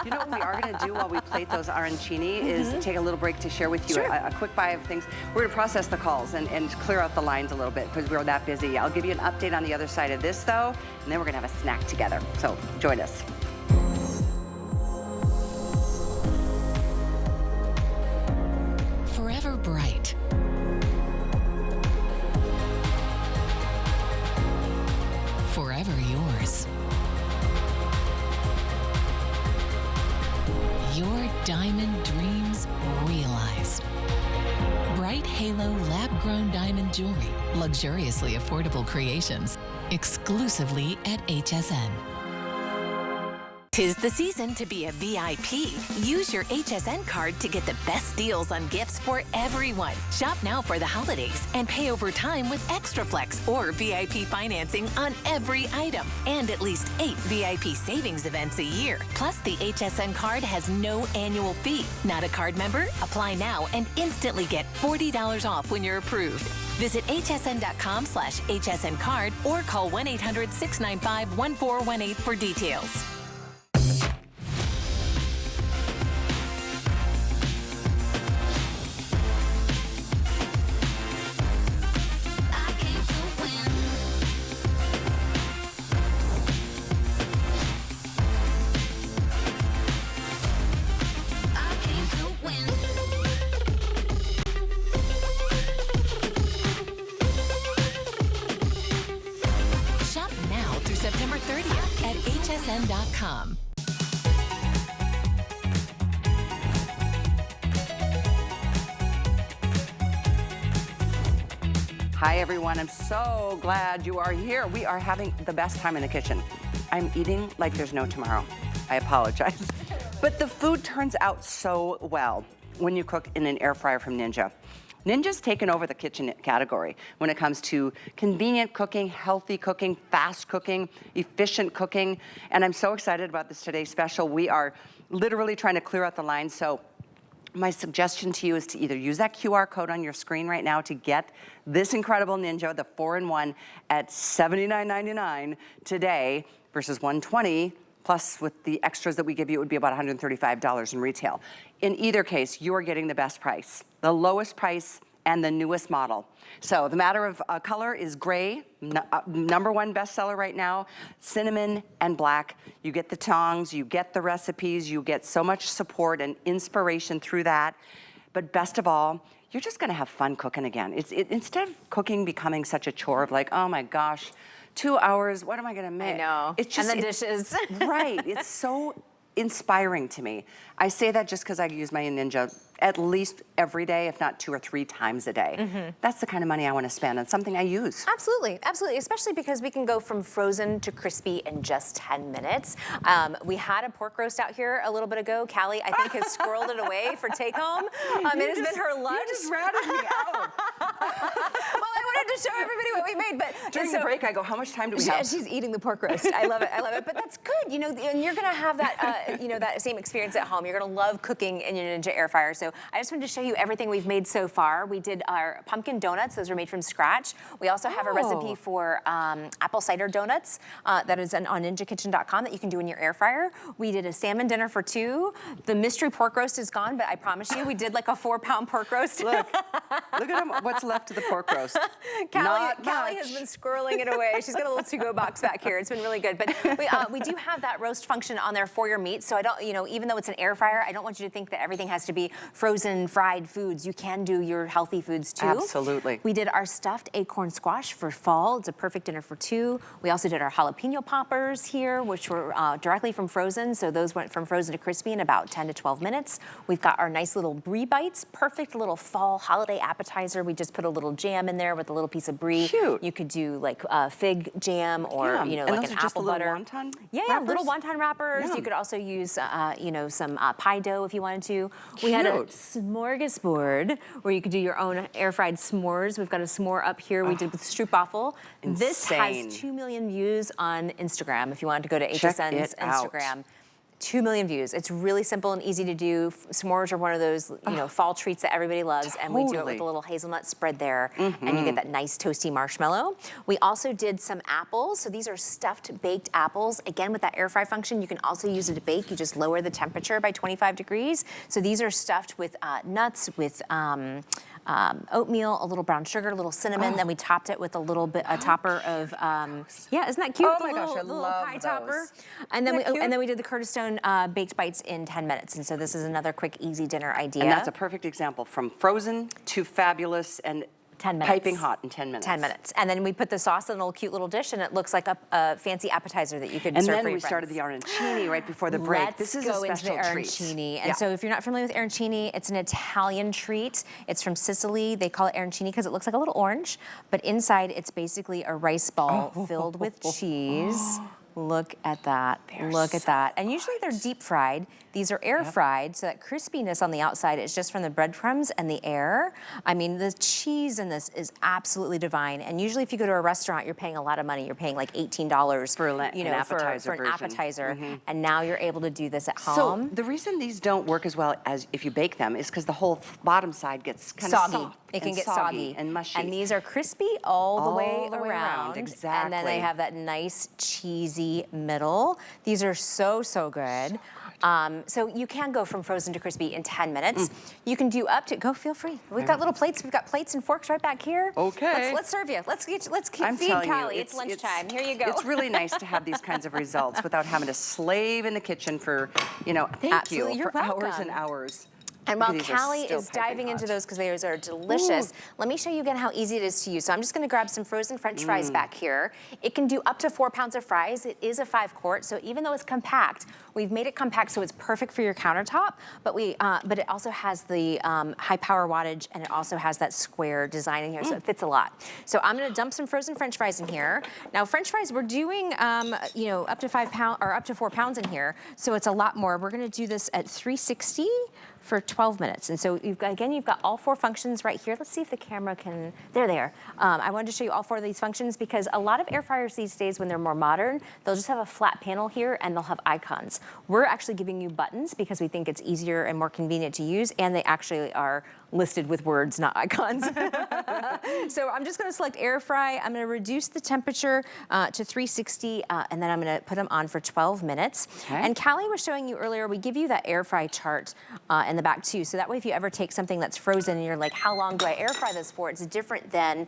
You know what we are going to do while we plate those arancini is take a little break to share with you a quick buy of things. We're going to process the calls and clear out the lines a little bit because we're that busy. I'll give you an update on the other side of this though, and then we're going to have a snack together. So join us. Forever bright. Forever yours. Your diamond dreams realized. Bright Halo lab-grown diamond jewelry. Luxuriously affordable creations. Exclusively at HSN. 'Tis the season to be a VIP. Use your HSN card to get the best deals on gifts for everyone. Shop now for the holidays and pay over time with ExtraFlex or VIP financing on every item. And at least 8 VIP savings events a year. Plus, the HSN card has no annual fee. Not a card member? Apply now and instantly get $40 off when you're approved. Visit hsn.com/HSN card or call 1-800-695-1418 for details. Shop now through September 30th at hsn.com. Hi everyone, I'm so glad you are here. We are having the best time in the kitchen. I'm eating like there's no tomorrow. I apologize. But the food turns out so well when you cook in an air fryer from Ninja. Ninja's taken over the kitchen category when it comes to convenient cooking, healthy cooking, fast cooking, efficient cooking. And I'm so excited about this today's special. We are literally trying to clear out the lines. So my suggestion to you is to either use that QR code on your screen right now to get this incredible Ninja, the 4-in-1 at $79.99 today versus $120. Plus, with the extras that we give you, it would be about $135 in retail. In either case, you are getting the best price, the lowest price, and the newest model. So the matter of color is gray, #1 bestseller right now, cinnamon and black. You get the tongs, you get the recipes, you get so much support and inspiration through that. But best of all, you're just gonna have fun cooking again. Instead of cooking becoming such a chore of like, oh my gosh, 2 hours, what am I gonna make? I know, It's just, and the dishes. Right, it's inspiring to me. I say that just because I use my Ninja at least every day, if not 2 or 3 times a day. That's the kind of money I want to spend on something I use. Absolutely, absolutely, especially because we can go from frozen to crispy in just 10 minutes. We had a pork roast out here a little bit ago. Callie, I think, has squirreled it away for take home. It has been her lunch. You just ratted me out. Well, I wanted to show everybody what we made, but during the break, I go, how much time do we have? She's eating the pork roast. I love it, I love it. But that's good, you know, and you're gonna have that, you know, that same experience at home. You're gonna love cooking in your Ninja air fryer. So I just wanted to show you everything we've made so far. We did our pumpkin donuts. Those were made from scratch. We also have a recipe for apple cider donuts that is on ninjakitchen.com that you can do in your air fryer. We did a salmon dinner for 2. The mystery pork roast is gone, but I promise you, we did like a 4-pound pork roast. Look at what's left of the pork roast. Callie has been squirreling it away. She's got a little to-go box back here. It's been really good. But we do have that roast function on there for your meat. So I don't, you know, even though it's an air fryer, I don't want you to think that everything has to be frozen, fried foods. You can do your healthy foods too. Absolutely. We did our stuffed acorn squash for fall. It's a perfect dinner for 2. We also did our jalapeno poppers here, which were directly from frozen. So those went from frozen to crispy in about 10 to 12 minutes. We've got our nice little brie bites, perfect little fall holiday appetizer. We just put a little jam in there with a little piece of brie. Cute. You could do like fig jam or, you know, and like those an are just apple the butter. Wonton Yeah, wrappers? little wonton wrappers. Yum. You could also use, you know, some pie dough if you wanted to. We had a smorgasbord where you could do your own air fried s'mores. We've got a s'more up here we did with stroopwafel. This has 2 million views on Instagram if you wanted to go to HSN's Instagram. 2 million views. It's really simple and easy to do. S'mores are one of those, you know, fall treats that everybody loves, and we do it with a little hazelnut spread there, and you get that nice toasty marshmallow. We also did some apples. So these are stuffed baked apples. Again, with that air fry function, you can also use it to bake. You just lower the temperature by 25 degrees. So these are stuffed with nuts, with oatmeal, a little brown sugar, a little cinnamon. Then we topped it with a little bit, a topper of, yeah, isn't that cute? Oh my gosh, I love pie those. topper. And then we did the Curtis Stone baked bites in 10 minutes. And so this is another quick, easy dinner idea. And that's a perfect example, from frozen to fabulous and 10 minutes. piping hot in 10 minutes. 10 minutes. And then we put the sauce in a little cute little dish, and it looks like a fancy appetizer that you could serve for your friends. And then we started the arancini right before the break. This is a special treat. Arancini. And so if you're not familiar with arancini, it's an Italian treat. It's from Sicily. They call it arancini because it looks like a little orange, but inside it's basically a rice ball filled with cheese. Look at that. Look at that. And usually they're deep fried. These are air fried, so that crispiness on the outside is just from the breadcrumbs and the air. I mean, the cheese in this is absolutely divine. And usually if you go to a restaurant, you're paying a lot of money. You're paying like $18 for an appetizer. And now you're able to do this at home. So the reason these don't work as well as if you bake them is because the whole bottom side gets kind of soggy. It can get soggy and mushy. And these are crispy all the way around. Exactly. And then they have that nice cheesy middle. These are so, so good. So you can go from frozen to crispy in 10 minutes. You can do up to, feel free. We've got little plates. We've got plates and forks right back here. Okay. Let's serve you. Let's feed telling Callie. you, It's lunchtime. Here you go. It's really nice to have these kinds of results without having to slave in the kitchen for, you know, You're for hours welcome. and hours. And while Callie is diving into those, because those are delicious, let me show you again how easy it is to use. So I'm just gonna grab some frozen French fries back here. It can do up to 4 pounds of fries. It is a 5-quart, so even though it's compact, we've made it compact so it's perfect for your countertop, but it also has the high power wattage, and it also has that square design in here, so it fits a lot. So I'm gonna dump some frozen French fries in here. Now French fries, we're doing, you know, up to 5 pounds, or up to 4 pounds in here, so it's a lot more. We're gonna do this at 360 for 12 minutes. And so you've got all 4 functions right here. Let's see if the camera can, there. I wanted to show you all 4 of these functions because a lot of air fryers these days, when they're more modern, they'll just have a flat panel here and they'll have icons. We're actually giving you buttons because we think it's easier and more convenient to use, and they actually are listed with words, not icons. So I'm just gonna select air fry. I'm gonna reduce the temperature to 360, and then I'm gonna put them on for 12 minutes. And Callie was showing you earlier, we give you that air fry chart in the back too. So that way if you ever take something that's frozen and you're like, how long do I air fry this for? It's different than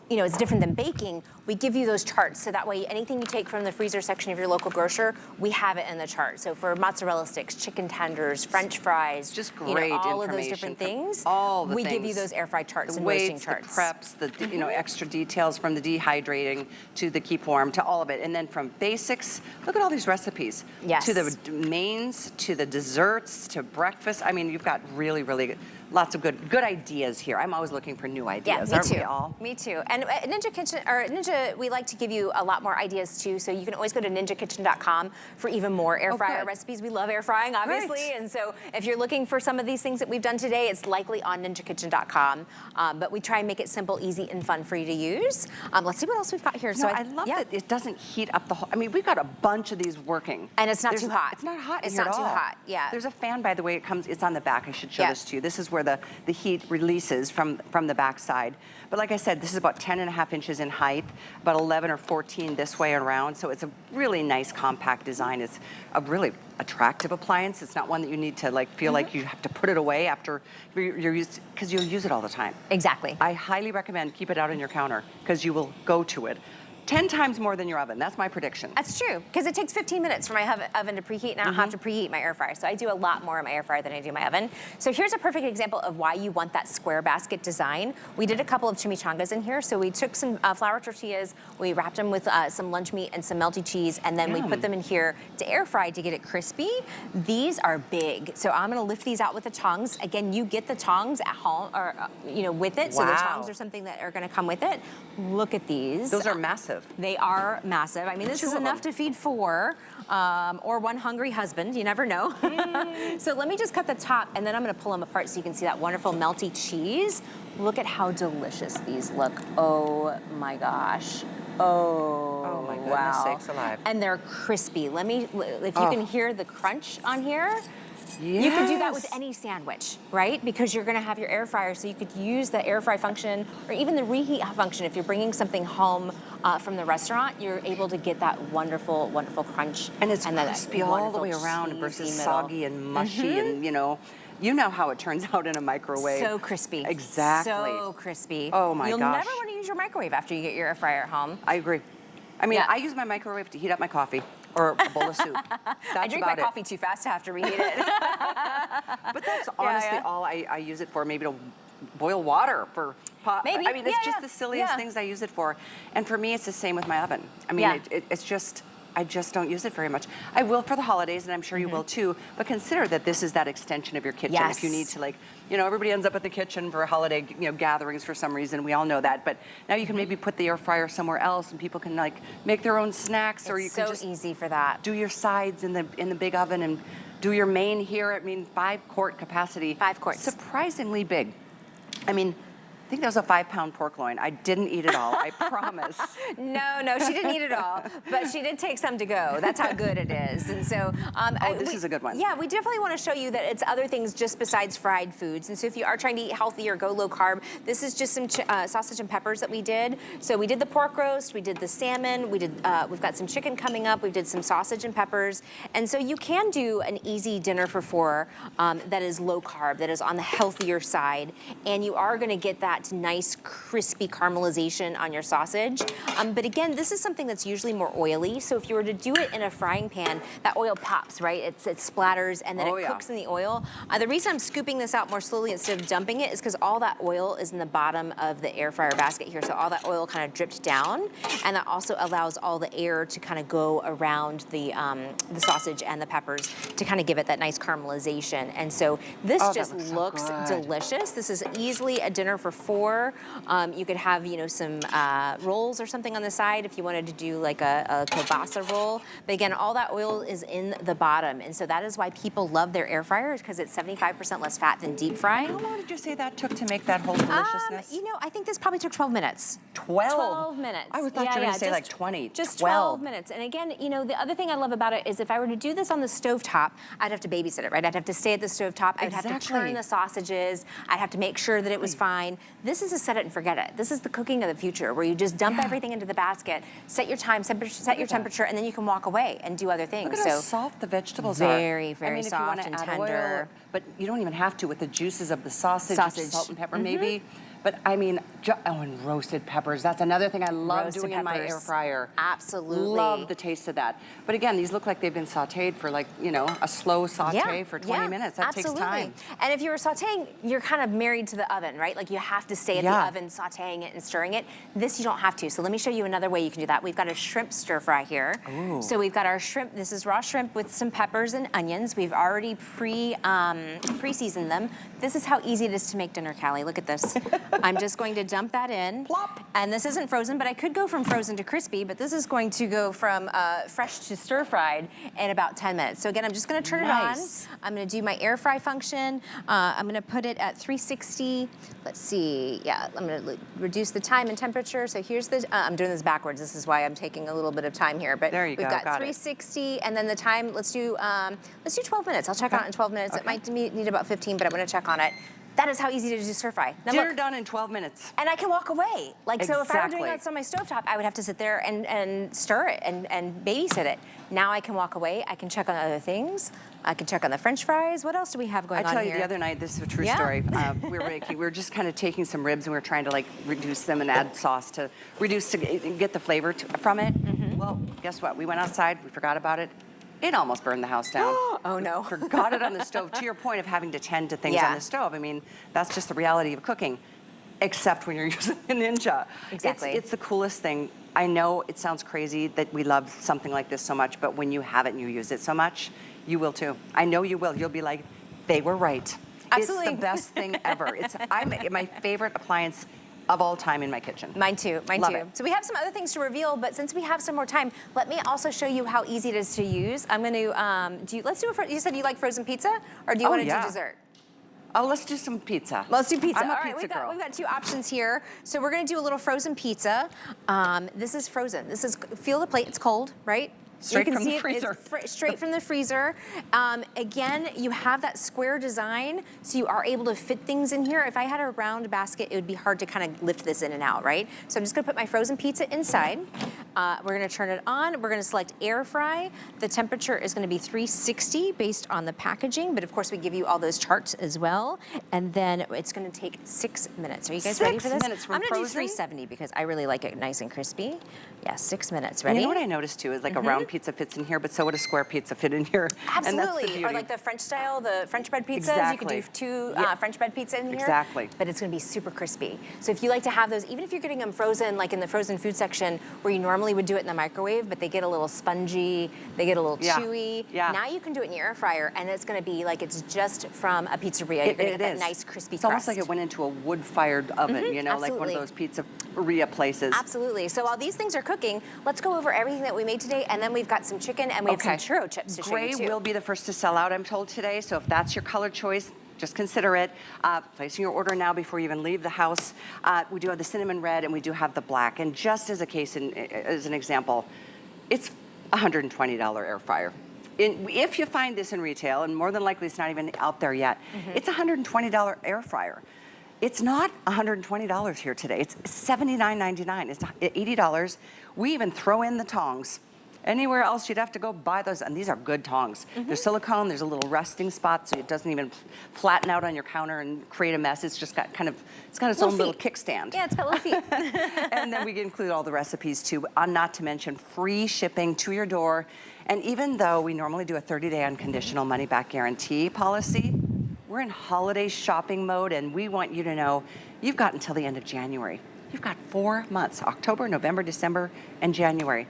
you know, it's different than baking, we give you those charts. So that way, anything you take from the freezer section of your local grocer, we have it in the chart. So for mozzarella sticks, chicken tenders, French fries, just you great know, all of those information different from things, all the we give you things. those air fry charts The and roasting weights, charts. the preps, the you know, extra details from the dehydrating to the keep warm to all of it. And then from basics, look at all these recipes. Yes. To the mains, to the desserts, to breakfast. I mean, you've got really, really lots of good ideas here. I'm always looking for new ideas. Yeah, me aren't too. we all? Me too. And at Ninja Kitchen, or Ninja, we like to give you a lot more ideas too. So you can always go to ninjakitchen.com for even more air fryer recipes. We love air frying, obviously. Right. And so if you're looking for some of these things that we've done today, it's likely on ninjakitchen.com. But we try and make it simple, easy, and fun for you to use. Let's see what else we've got here. No, I love that it doesn't heat up the whole, I mean, we've got a bunch of these working. And it's not too hot. It's not hot in It's here not at too all. hot, yeah. There's a fan, by the way, it's on the back. I should show this to you. This is where the heat releases from the back side. But like I said, this is about 10.5 inches in height, about 11 or 14 this way around. So it's a really nice compact design. It's a really attractive appliance. It's not one that you need to like feel like you have to put it away after you're used, because you'll use it all the time. Exactly. I highly recommend keep it out on your counter because you will go to it 10 times more than your oven. That's my prediction. That's true, because it takes 15 minutes for my oven to preheat, and I don't have to preheat my air fryer. So I do a lot more in my air fryer than I do my oven. So here's a perfect example of why you want that square basket design. We did a couple of chimichangas in here. So we took some flour tortillas, we wrapped them with some lunch meat and some melty cheese, and then we put them in here to air fry to get it crispy. These are big. So I'm gonna lift these out with the tongs. Again, you get the tongs at home, or you know, with it. So the tongs are something that are gonna come with it. Look at these. Those are massive. They are massive. I mean, this is enough to feed 4 or one hungry husband. You never know. So let me just cut the top, and then I'm going to pull them apart so you can see that wonderful melty cheese. Look at how delicious these look. Oh my gosh. Oh my goodness wow. sakes alive. And they're crispy. Let me, if you can hear the crunch on here. Yes. You could do that with any sandwich, right? Because you're gonna have your air fryer, so you could use the air fry function or even the reheat function. If you're bringing something home from the restaurant, you're able to get that wonderful, wonderful crunch. And it's that crispy all the way around versus soggy and mushy and, you know how it turns out in a microwave. So crispy. Exactly. So crispy. Oh my gosh. You'll never wanna use your microwave after you get your air fryer at home. I agree. I mean, I use my microwave to heat up my coffee or a bowl of soup. I drink my coffee too fast to have to reheat it. But that's honestly all I use it for. Maybe to boil water for pot. Maybe. I mean, it's just the silliest things I use it for. And for me, it's the same with my oven. I mean, it's just, I just don't use it very much. I will for the holidays, and I'm sure you will too, but consider that this is that extension of your kitchen. Yes. If you need to, like, everybody ends up at the kitchen for holiday, gatherings for some reason. We all know that. But now you can maybe put the air fryer somewhere else, and people can like make their own snacks, or you can just easy for that. do your sides in the big oven and do your main here. I mean, 5-quart capacity. 5 quarts. Surprisingly big. I mean, I think that was a 5-pound pork loin. I didn't eat it all, I promise. No, she didn't eat it all, but she did take some to go. That's how good it is. And so, this is a good one. Yeah, we definitely want to show you that it's other things just besides fried foods. And so if you are trying to eat healthy or go low carb, this is just some sausage and peppers that we did. So we did the pork roast, we did the salmon, we've got some chicken coming up, we did some sausage and peppers. And so you can do an easy dinner for 4 that is low carb, that is on the healthier side, and you are going to get that nice crispy caramelization on your sausage. But again, this is something that's usually more oily. So if you were to do it in a frying pan, that oil pops, right? It splatters and then it cooks in the oil. The reason I'm scooping this out more slowly instead of dumping it is because all that oil is in the bottom of the air fryer basket here. So all that oil kind of dripped down, and that also allows all the air to kind of go around the sausage and the peppers to kind of give it that nice caramelization. And so this just looks delicious. This is easily a dinner for 4. You could have, some rolls or something on the side if you wanted to do like a kielbasa roll. But again, all that oil is in the bottom. And so that is why people love their air fryers, because it's 75% less fat than deep frying. How long did you say that took to make that whole deliciousness? I think this probably took 12 minutes. 12? 12 minutes. I thought you were going to say like 20. Just 12 minutes. And again, the other thing I love about it is if I were to do this on the stovetop, I'd have to babysit it, right? I'd have to stay at the stovetop. I'd have to turn the sausages. I'd have to make sure that it was fine. This is a set it and forget it. This is the cooking of the future, where you just dump everything into the basket, set your time, set your temperature, and then you can walk away and do other things. Look at how soft the vegetables are. Very, very soft and tender. Oil, but you don't even have to with the juices of the sausage. Salt and pepper maybe. But I mean, oh, and roasted peppers. That's another thing I love Roasted doing in my air peppers. fryer. Absolutely. Love the taste of that. But again, these look like they've been sauteed for like, you know, a slow saute for 20 minutes. That takes time. And if you were sauteing, you're kind of married to the oven, right? Like you have to stay at the oven sauteing it and stirring it. This you don't have to. So let me show you another way you can do that. We've got a shrimp stir fry here. Ooh. So we've got our shrimp. This is raw shrimp with some peppers and onions. We've already pre-seasoned them. This is how easy it is to make dinner, Callie. Look at this. I'm just going to dump that in. Plop. And this isn't frozen, but I could go from frozen to crispy, but this is going to go from fresh to stir fried in about 10 minutes. So again, I'm just gonna turn it on. I'm gonna do my air fry function. I'm gonna put it at 360. Let's see, yeah, I'm gonna reduce the time and temperature. So here's the, I'm doing this backwards. This is why I'm taking a little bit of time here, but there you we've go, got 360 and then the time, let's do 12 minutes. I'll check on it in 12 minutes. It might need about 15, but I'm gonna check on it. That is how easy to do stir fry. Now Dinner look, done in 12 minutes. and I can walk away. Like, so if I were doing Exactly. this on my stovetop, I would have to sit there and stir it and babysit it. Now I can walk away. I can check on other things. I can check on the French fries. What else do we have going on here? I tell you, the other night, this is a true story. We were just kind of taking some ribs and we were trying to like reduce them and add sauce to get the flavor from it. Well, guess what? We went outside. We forgot about it. It almost burned the house down. Oh no. Forgot it on the stove. To your point of having to tend to things on the stove, I mean, that's just the reality of cooking, except when you're using a Ninja. Exactly. It's the coolest thing. I know it sounds crazy that we love something like this so much, but when you have it and you use it so much, you will too. I know you will. You'll be like, they were right. Absolutely. It's the best thing ever. It's my favorite appliance of all time in my kitchen. Mine too, mine Love too. it. So we have some other things to reveal, but since we have some more time, let me also show you how easy it is to use. I'm gonna, let's do you said you like frozen pizza, or do you want to do dessert? Oh, let's do some pizza. Let's do pizza. I'm a All right, pizza girl. we've got two options here. So we're gonna do a little frozen pizza. This is frozen. This is, feel the plate, it's cold, right? Straight from the freezer. Straight from the freezer. Again, you have that square design, so you are able to fit things in here. If I had a round basket, it would be hard to kind of lift this in and out, right? So I'm just gonna put my frozen pizza inside. We're gonna turn it on. We're gonna select air fry. The temperature is gonna be 360 based on the packaging, but of course we give you all those charts as well. And then it's gonna take 6 minutes. Are you guys ready for this? 6 minutes from I'm gonna do frozen? 370 because I really like it nice and crispy. Yeah, 6 minutes. Ready? You know what I noticed too is like a round pizza fits in here, but so would a square pizza fit in here. Absolutely, and that's the beauty. or like the French style, the French bread pizzas. Exactly. You could do two French bread pizza in here. Exactly. But it's gonna be super crispy. So if you like to have those, even if you're getting them frozen, like in the frozen food section, where you normally would do it in the microwave, but they get a little spongy, they get a little chewy. Yeah. Now you can do it in your air fryer, and it's gonna be like it's just from a pizzeria. You're gonna get that nice crispy It's crust. almost like it went into a wood-fired oven, you know, like one of those pizzeria places. Absolutely. So while these things are cooking, let's go over everything that we made today, and then we've got some chicken and we have some churro chips to show you too. Gray will be the first to sell out, I'm told today, so if that's your color choice, just consider it. Placing your order now before you even leave the house. We do have the cinnamon red and we do have the black, and just as a case, as an example, it's a $120 air fryer. If you find this in retail, and more than likely it's not even out there yet, it's a $120 air fryer. It's not $120 here today. It's $79.99. It's $80. We even throw in the tongs. Anywhere else, you'd have to go buy those, and these are good tongs. They're silicone, there's a little resting spot, so it doesn't even flatten out on your counter and create a mess. It's just got it's got its own little kickstand. Yeah, it's got little feet. And then we include all the recipes too, not to mention free shipping to your door. And even though we normally do a 30-day unconditional money-back guarantee policy, we're in holiday shopping mode, and we want you to know you've got until the end of January. You've got 4 months, October, November, December, and January.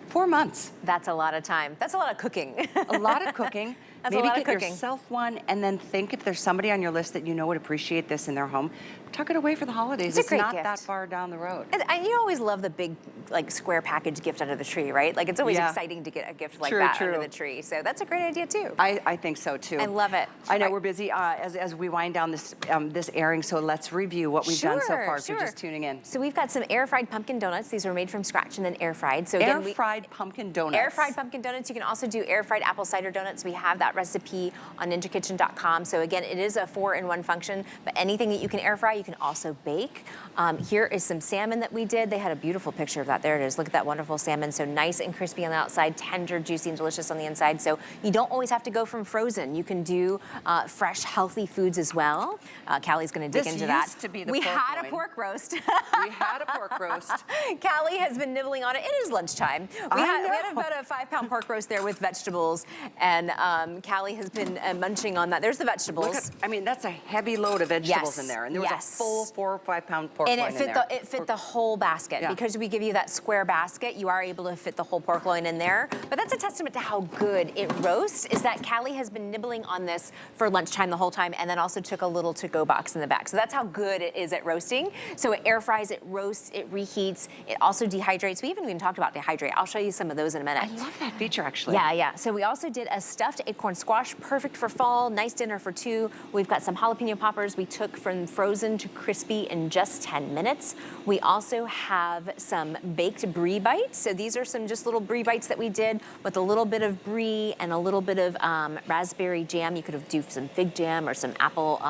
4 months. That's a lot of time. That's a lot of cooking. A lot of cooking. That's Maybe a lot of get cooking. yourself one, and then think if there's somebody on your list that you know would appreciate this in their home, tuck it away for the holidays. It's a great not gift. that far down the road. And you always love the big, like, square package gift under the tree, right? Like, it's always exciting to get a gift like that under the tree. So that's a great idea, too. I think so, too. I love it. I know we're busy as we wind down this this airing, so let's review what we've done so far if you're just tuning in. So we've got some air-fried pumpkin donuts. These were made from scratch and then air-fried. So again, Air-fried pumpkin donuts. Air-fried pumpkin donuts. You can also do air-fried apple cider donuts. We have that that recipe on ninjakitchen.com. So again, it is a 4-in-1 function, but anything that you can air fry, you can also bake. Here is some salmon that we did. They had a beautiful picture of that. There it is. Look at that wonderful salmon. So nice and crispy on the outside, tender, juicy, and delicious on the inside. So you don't always have to go from frozen. You can do fresh, healthy foods as well. Callie's going to dig into that. Used to be the we pork had loin. a pork roast. We had a pork roast. Callie has been nibbling on it. It is lunchtime. We had about a 5-pound pork roast there with vegetables, and Callie has been munching on that. There's the vegetables. I mean, that's a heavy load of vegetables in there, and there was a full 4 or 5 pound pork loin in there. It fit the whole basket. Because we give you that square basket, you are able to fit the whole pork loin in there. But that's a testament to how good it roasts, is that Callie has been nibbling on this for lunchtime the whole time, and then also took a little to-go box in the back. So that's how good it is at roasting. So it air fries, it roasts, it reheats, it also dehydrates. We haven't even talked about dehydrate. I'll show you some of those in a minute. I love that feature, actually. Yeah. So we also did a stuffed acorn squash, perfect for fall, nice dinner for 2. We've got some jalapeno poppers we took from frozen to crispy in just 10 minutes. We also have some baked brie bites. So these are some just little brie bites that we did with a little bit of brie and a little bit of raspberry jam. You could do some fig jam or some apple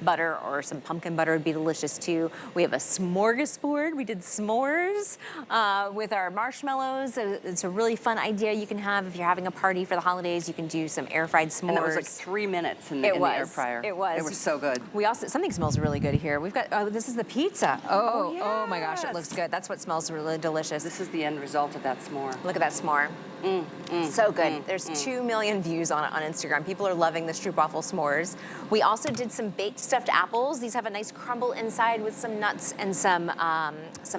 butter or some pumpkin butter would be delicious too. We have a smorgasbord. We did s'mores with our marshmallows. It's a really fun idea you can have if you're having a party for the holidays. You can do some air fried s'mores. And that was like 3 minutes in the air fryer. It was. They were so good. We also, something smells really good here. We've got, this is the pizza. Oh my gosh, it looks good. That's what smells really delicious. This is the end result of that s'more. Look at that s'more. So good. There's 2 million views on it on Instagram. People are loving the stroopwafel s'mores. We also did some baked stuffed apples. These have a nice crumble inside with some nuts and some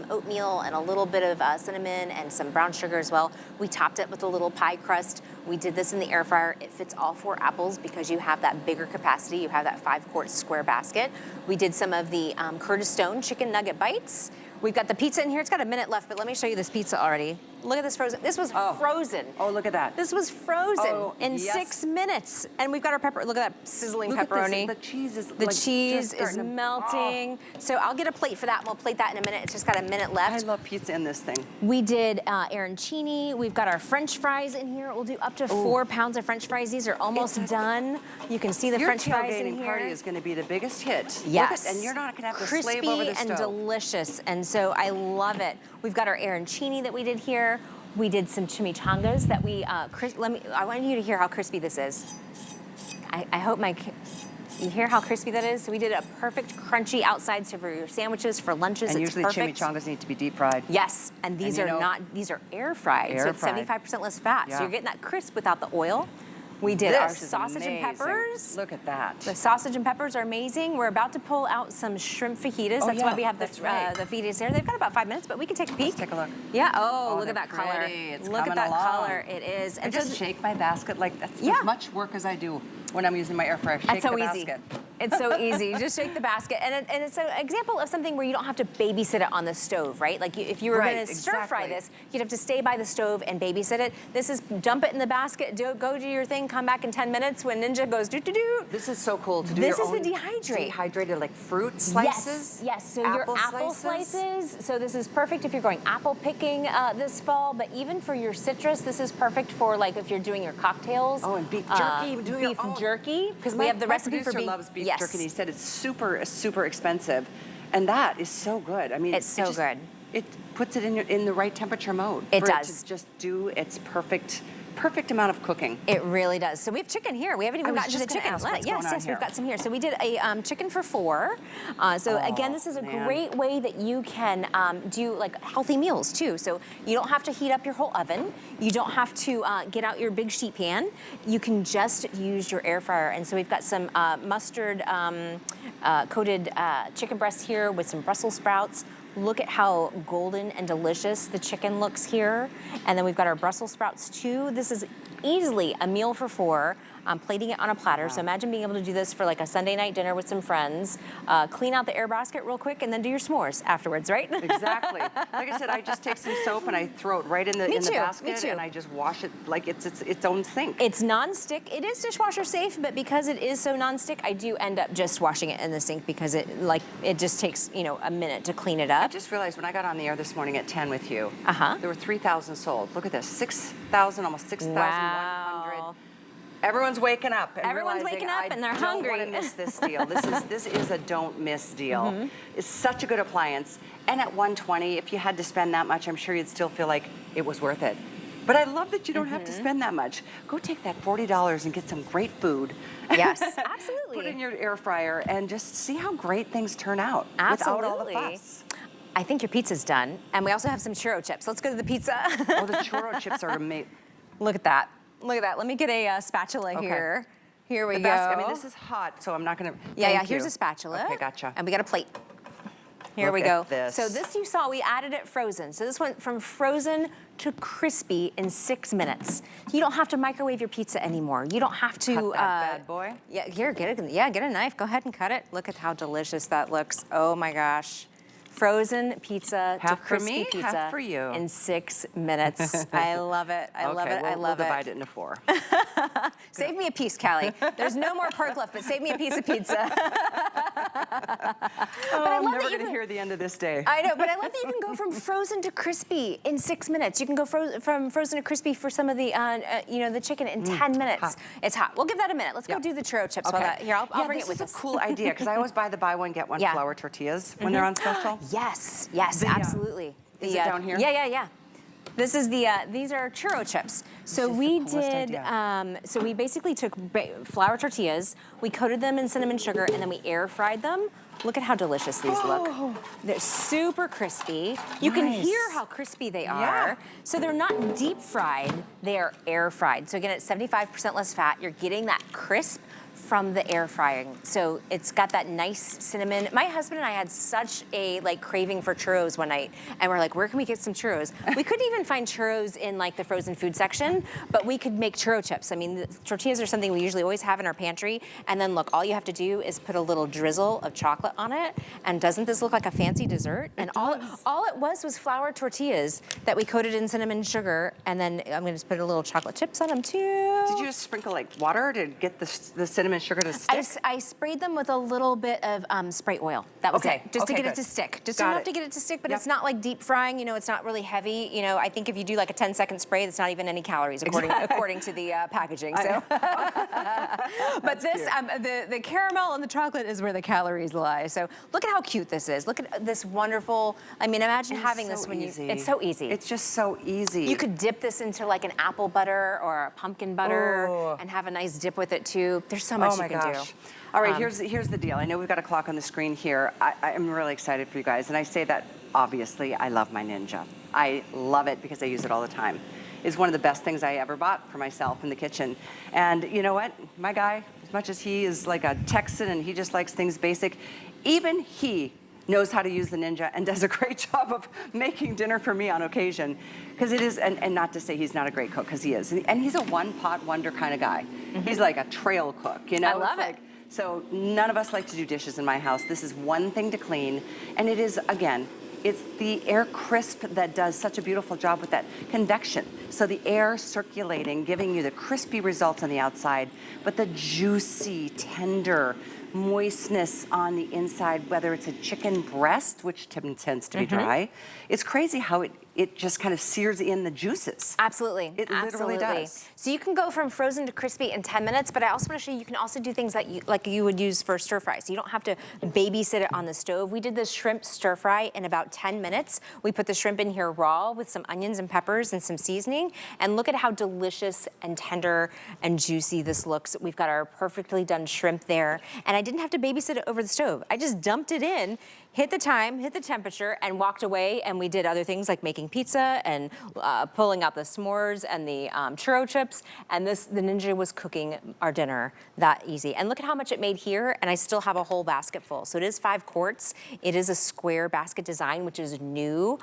oatmeal and a little bit of cinnamon and some brown sugar as well. We topped it with a little pie crust. We did this in the air fryer. It fits all 4 apples because you have that bigger capacity. You have that 5-quart square basket. We did some of the Curtis Stone chicken nugget bites. We've got the pizza in here. It's got a minute left, but let me show you this pizza already. Look at this frozen. This was frozen. Oh, look at that. This was frozen in 6 minutes. And we've got our pepper. Look at that sizzling pepperoni. The cheese is the cheese is melting. So I'll get a plate for that, and we'll plate that in a minute. It's just got a minute left. I love pizza in this thing. We did arancini. We've got our French fries in here. We'll do up to 4 pounds of French fries. These are almost done. You can see the French fries in here. Your tailgating party is going to be the biggest hit. Yes. And you're not going to have to slave over the stove. Crispy and delicious, and so I love it. We've got our arancini that we did here. We did some chimichangas that we, I want you to hear how crispy this is. I hope you hear how crispy that is? So we did a perfect crunchy outside, so for your sandwiches, for lunches, and it's usually perfect. chimichangas need to be deep fried. Yes, and these are these are air fried, so it's 75% less fat. Yeah. So you're getting that crisp without the oil. We did our sausage and peppers. Look at that. The sausage and peppers are amazing. We're about to pull out some shrimp fajitas. That's why we have the fajitas here. They've got about 5 minutes, but we can take a peek. Let's take a look. Yeah. Oh, look at that color. It's look at that color. It is. And just shake my basket like that's as much work as I do when I'm using my air fryer. Shake the basket. It's so easy. You just shake the basket. And it's an example of something where you don't have to babysit it on the stove, right? Like if you were going to stir fry this, you'd have to stay by the stove and babysit it. This is dump it in the basket, go do your thing, come back in 10 minutes when Ninja goes do-do-do. This is so cool to do This your is own the dehydrate. dehydrated like fruit slices. Yes. So your apple slices. So this is perfect if you're going apple picking this fall, but even for your citrus, this is perfect for like if you're doing your cocktails. Oh, and beef jerky. Beef jerky. Because we have the recipe for beef. Loves beef jerky. And he said it's super expensive, and that is so good. I mean, it's so good. It puts it in the right temperature mode. It for does. It to just do its perfect amount of cooking. It really does. So we have chicken here. We haven't even gotten to the chicken. Yes, we've got some here. So we did a chicken for 4. Again, this is a great way that you can do like healthy meals too. So you don't have to heat up your whole oven. You don't have to get out your big sheet pan. You can just use your air fryer. And so we've got some mustard coated chicken breasts here with some Brussels sprouts. Look at how golden and delicious the chicken looks here. And then we've got our Brussels sprouts too. This is easily a meal for 4. I'm plating it on a platter. Wow. So imagine being able to do this for like a Sunday night dinner with some friends. Clean out the air basket real quick and then do your s'mores afterwards, right? Exactly. Like I said, I just take some soap and I throw it right in the basket and I just wash it like it's its own sink. It's non-stick. It is dishwasher safe, but because it is so non-stick, I do end up just washing it in the sink because it just takes, a minute to clean it up. I just realized when I got on the air this morning at 10 with you, there were 3,000 sold. Look at this, 6,000, almost 6,100. Everyone's waking up. And Everyone's waking up and they're hungry. I don't want to miss this deal. This is a don't miss deal. It's such a good appliance. And at $120, if you had to spend that much, I'm sure you'd still feel like it was worth it. But I love that you don't have to spend that much. Go take that $40 and get some great food. Yes, absolutely. Put it in your air fryer and just see how great things turn out Absolutely. without all the fuss. I think your pizza's done. And we also have some churro chips. Let's go to the pizza. Oh, the churro chips are amazing. Look at that. Look at that. Let me get a spatula here. Here we go. I mean, this is hot, so I'm not going to. Yeah, here's a spatula. Okay, gotcha. And we got a plate. Here we go. So this you saw, we added it frozen. So this went from frozen to crispy in 6 minutes. You don't have to microwave your pizza anymore. You don't have to. Cut that bad boy. Yeah, here, get it. Yeah, get a knife. Go ahead and cut it. Look at how delicious that looks. Oh my gosh. Frozen pizza to crispy pizza half for you. in 6 minutes. I love it. I love it. I love we'll it. divide it into 4. Save me a piece, Callie. There's no more pork left, but save me a piece of pizza. I'm never going to hear the end of this day. I know, but I love that you can go from frozen to crispy in 6 minutes. You can go from frozen to crispy for some of the, the chicken in 10 minutes. Hot. It's hot. We'll give that a minute. Let's go do the churro chips. Okay. Here, I'll bring it with us. This is a cool idea because I always buy the buy one get one flour tortillas when they're on special. Yes, absolutely. Is it down here? Yeah. This is these are churro chips. So we did, so we basically took flour tortillas, we coated them in cinnamon sugar, and then we air fried them. Look at how delicious these look. They're super crispy. You can hear how crispy they are. Yeah. So they're not deep fried, they are air fried. So again, it's 75% less fat. You're getting that crisp from the air frying. So it's got that nice cinnamon. My husband and I had such a craving for churros one night, and we're like, where can we get some churros? We couldn't even find churros in the frozen food section, but we could make churro chips. I mean, the tortillas are something we usually always have in our pantry, and then look, all you have to do is put a little drizzle of chocolate on it, and doesn't this look like a fancy dessert? And all it was flour tortillas that we coated in cinnamon sugar, and then I'm gonna just put a little chocolate chips on them too. Did you just sprinkle water to get the cinnamon sugar to stick? I sprayed them with a little bit of spray oil. That was it. Just to get it to stick. Just enough to get it to stick, but it's not like deep frying, it's not really heavy. I think if you do a 10-second spray, that's not even any calories according to the packaging. So, but this, the caramel and the chocolate is where the calories lie. So look at how cute this is. Look at this wonderful, I mean, imagine having this when it's so easy. It's just so easy. You could dip this into an apple butter or a pumpkin butter and have a nice dip with it too. There's so much you can do. All right, here's the deal. I know we've got a clock on the screen here. I'm really excited for you guys, and I say that obviously I love my Ninja. I love it because I use it all the time. It's one of the best things I ever bought for myself in the kitchen. And you know what? My guy, as much as he is like a Texan and he just likes things basic, even he knows how to use the Ninja and does a great job of making dinner for me on occasion. Because it is, and not to say he's not a great cook, because he is. And he's a one-pot wonder kind of guy. He's like a trail cook, I love it. So none of us like to do dishes in my house. This is one thing to clean. And it is, again, it's the air crisp that does such a beautiful job with that convection. So the air circulating, giving you the crispy results on the outside, but the juicy, tender moistness on the inside, whether it's a chicken breast, which tends to be dry. It's crazy how it just kind of sears in the juices. Absolutely. It literally does. So you can go from frozen to crispy in 10 minutes, but I also want to show you can also do things that you would use for stir fry. So you don't have to babysit it on the stove. We did this shrimp stir fry in about 10 minutes. We put the shrimp in here raw with some onions and peppers and some seasoning, and look at how delicious and tender and juicy this looks. We've got our perfectly done shrimp there, and I didn't have to babysit it over the stove. I just dumped it in, hit the time, hit the temperature, and walked away, and we did other things like making pizza and pulling out the s'mores and the churro chips, and the Ninja was cooking our dinner that easy. And look at how much it made here, and I still have a whole basket full. So it is 5 quarts. It is a square basket design, which is new.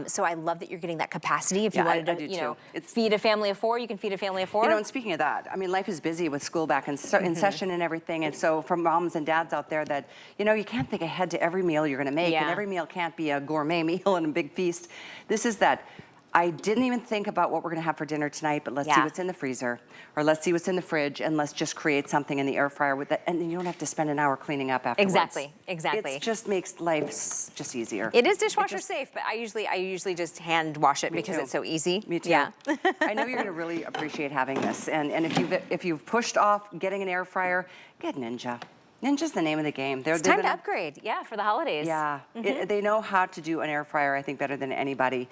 So I love that you're getting that capacity. If you wanted to, feed a family of 4, you can feed a family of 4. And speaking of that, I mean, life is busy with school back in session and everything, and so for moms and dads out there that, you can't think ahead to every meal you're gonna make, and every meal can't be a gourmet meal and a big feast. This is that I didn't even think about what we're gonna have for dinner tonight, but let's see what's in the freezer, or let's see what's in the fridge, and let's just create something in the air fryer with that, and then you don't have to spend an hour cleaning up afterwards. Exactly. It just makes life just easier. It is dishwasher safe, but I usually just hand wash it because it's so easy. Me too. Yeah. I know you're gonna really appreciate having this, and if you've pushed off getting an air fryer, get Ninja. Ninja's the name of the game. It's time to upgrade, for the holidays. Yeah, they know how to do an air fryer, I think, better than anybody.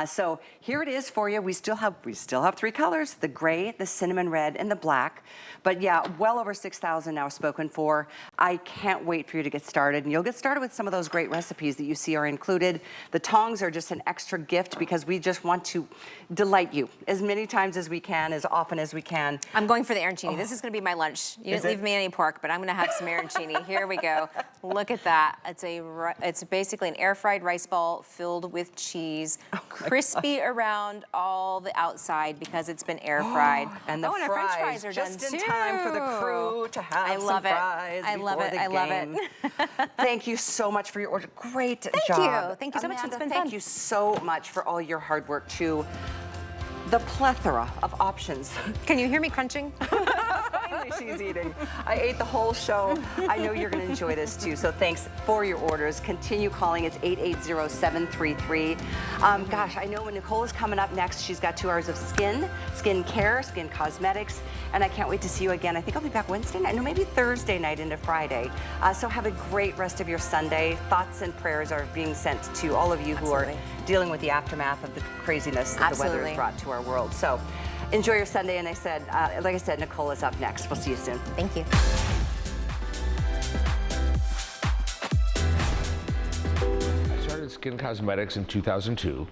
So here it is for you. We still have 3 colors: the gray, the cinnamon red, and the black. But yeah, well over 6,000 now spoken for. I can't wait for you to get started, and you'll get started with some of those great recipes that you see are included. The tongs are just an extra gift because we just want to delight you as many times as we can, as often as we can. I'm going for the arancini. This is going to be my lunch. You didn't leave me any pork, but I'm going to have some arancini. Here we go. Look at that. It's basically an air fried rice ball filled with cheese, crispy around all the outside because it's been air fried. And the our French fries are just done in too. time for the crew to have some fries. I love it. I love it. Thank you so much for your order. Great job. Thank you so much. Amanda, It's been thank fun. you so much for all your hard work too. The plethora of options. Can you hear me crunching? Finally, she's eating. I ate the whole show. I know you're going to enjoy this too. So thanks for your orders. Continue calling. It's 880-733. Gosh, I know when Nicole is coming up next, she's got 2 hours of skin care, skin cosmetics, and I can't wait to see you again. I think I'll be back Wednesday night, no, maybe Thursday night into Friday. So have a great rest of your Sunday. Thoughts and prayers are being sent to all of you who are dealing with the aftermath of the craziness that the weather has brought to our world. So enjoy your Sunday, and like I said, Nicole is up next. We'll see you soon. Thank you. I started Skin Cosmetics in 2002.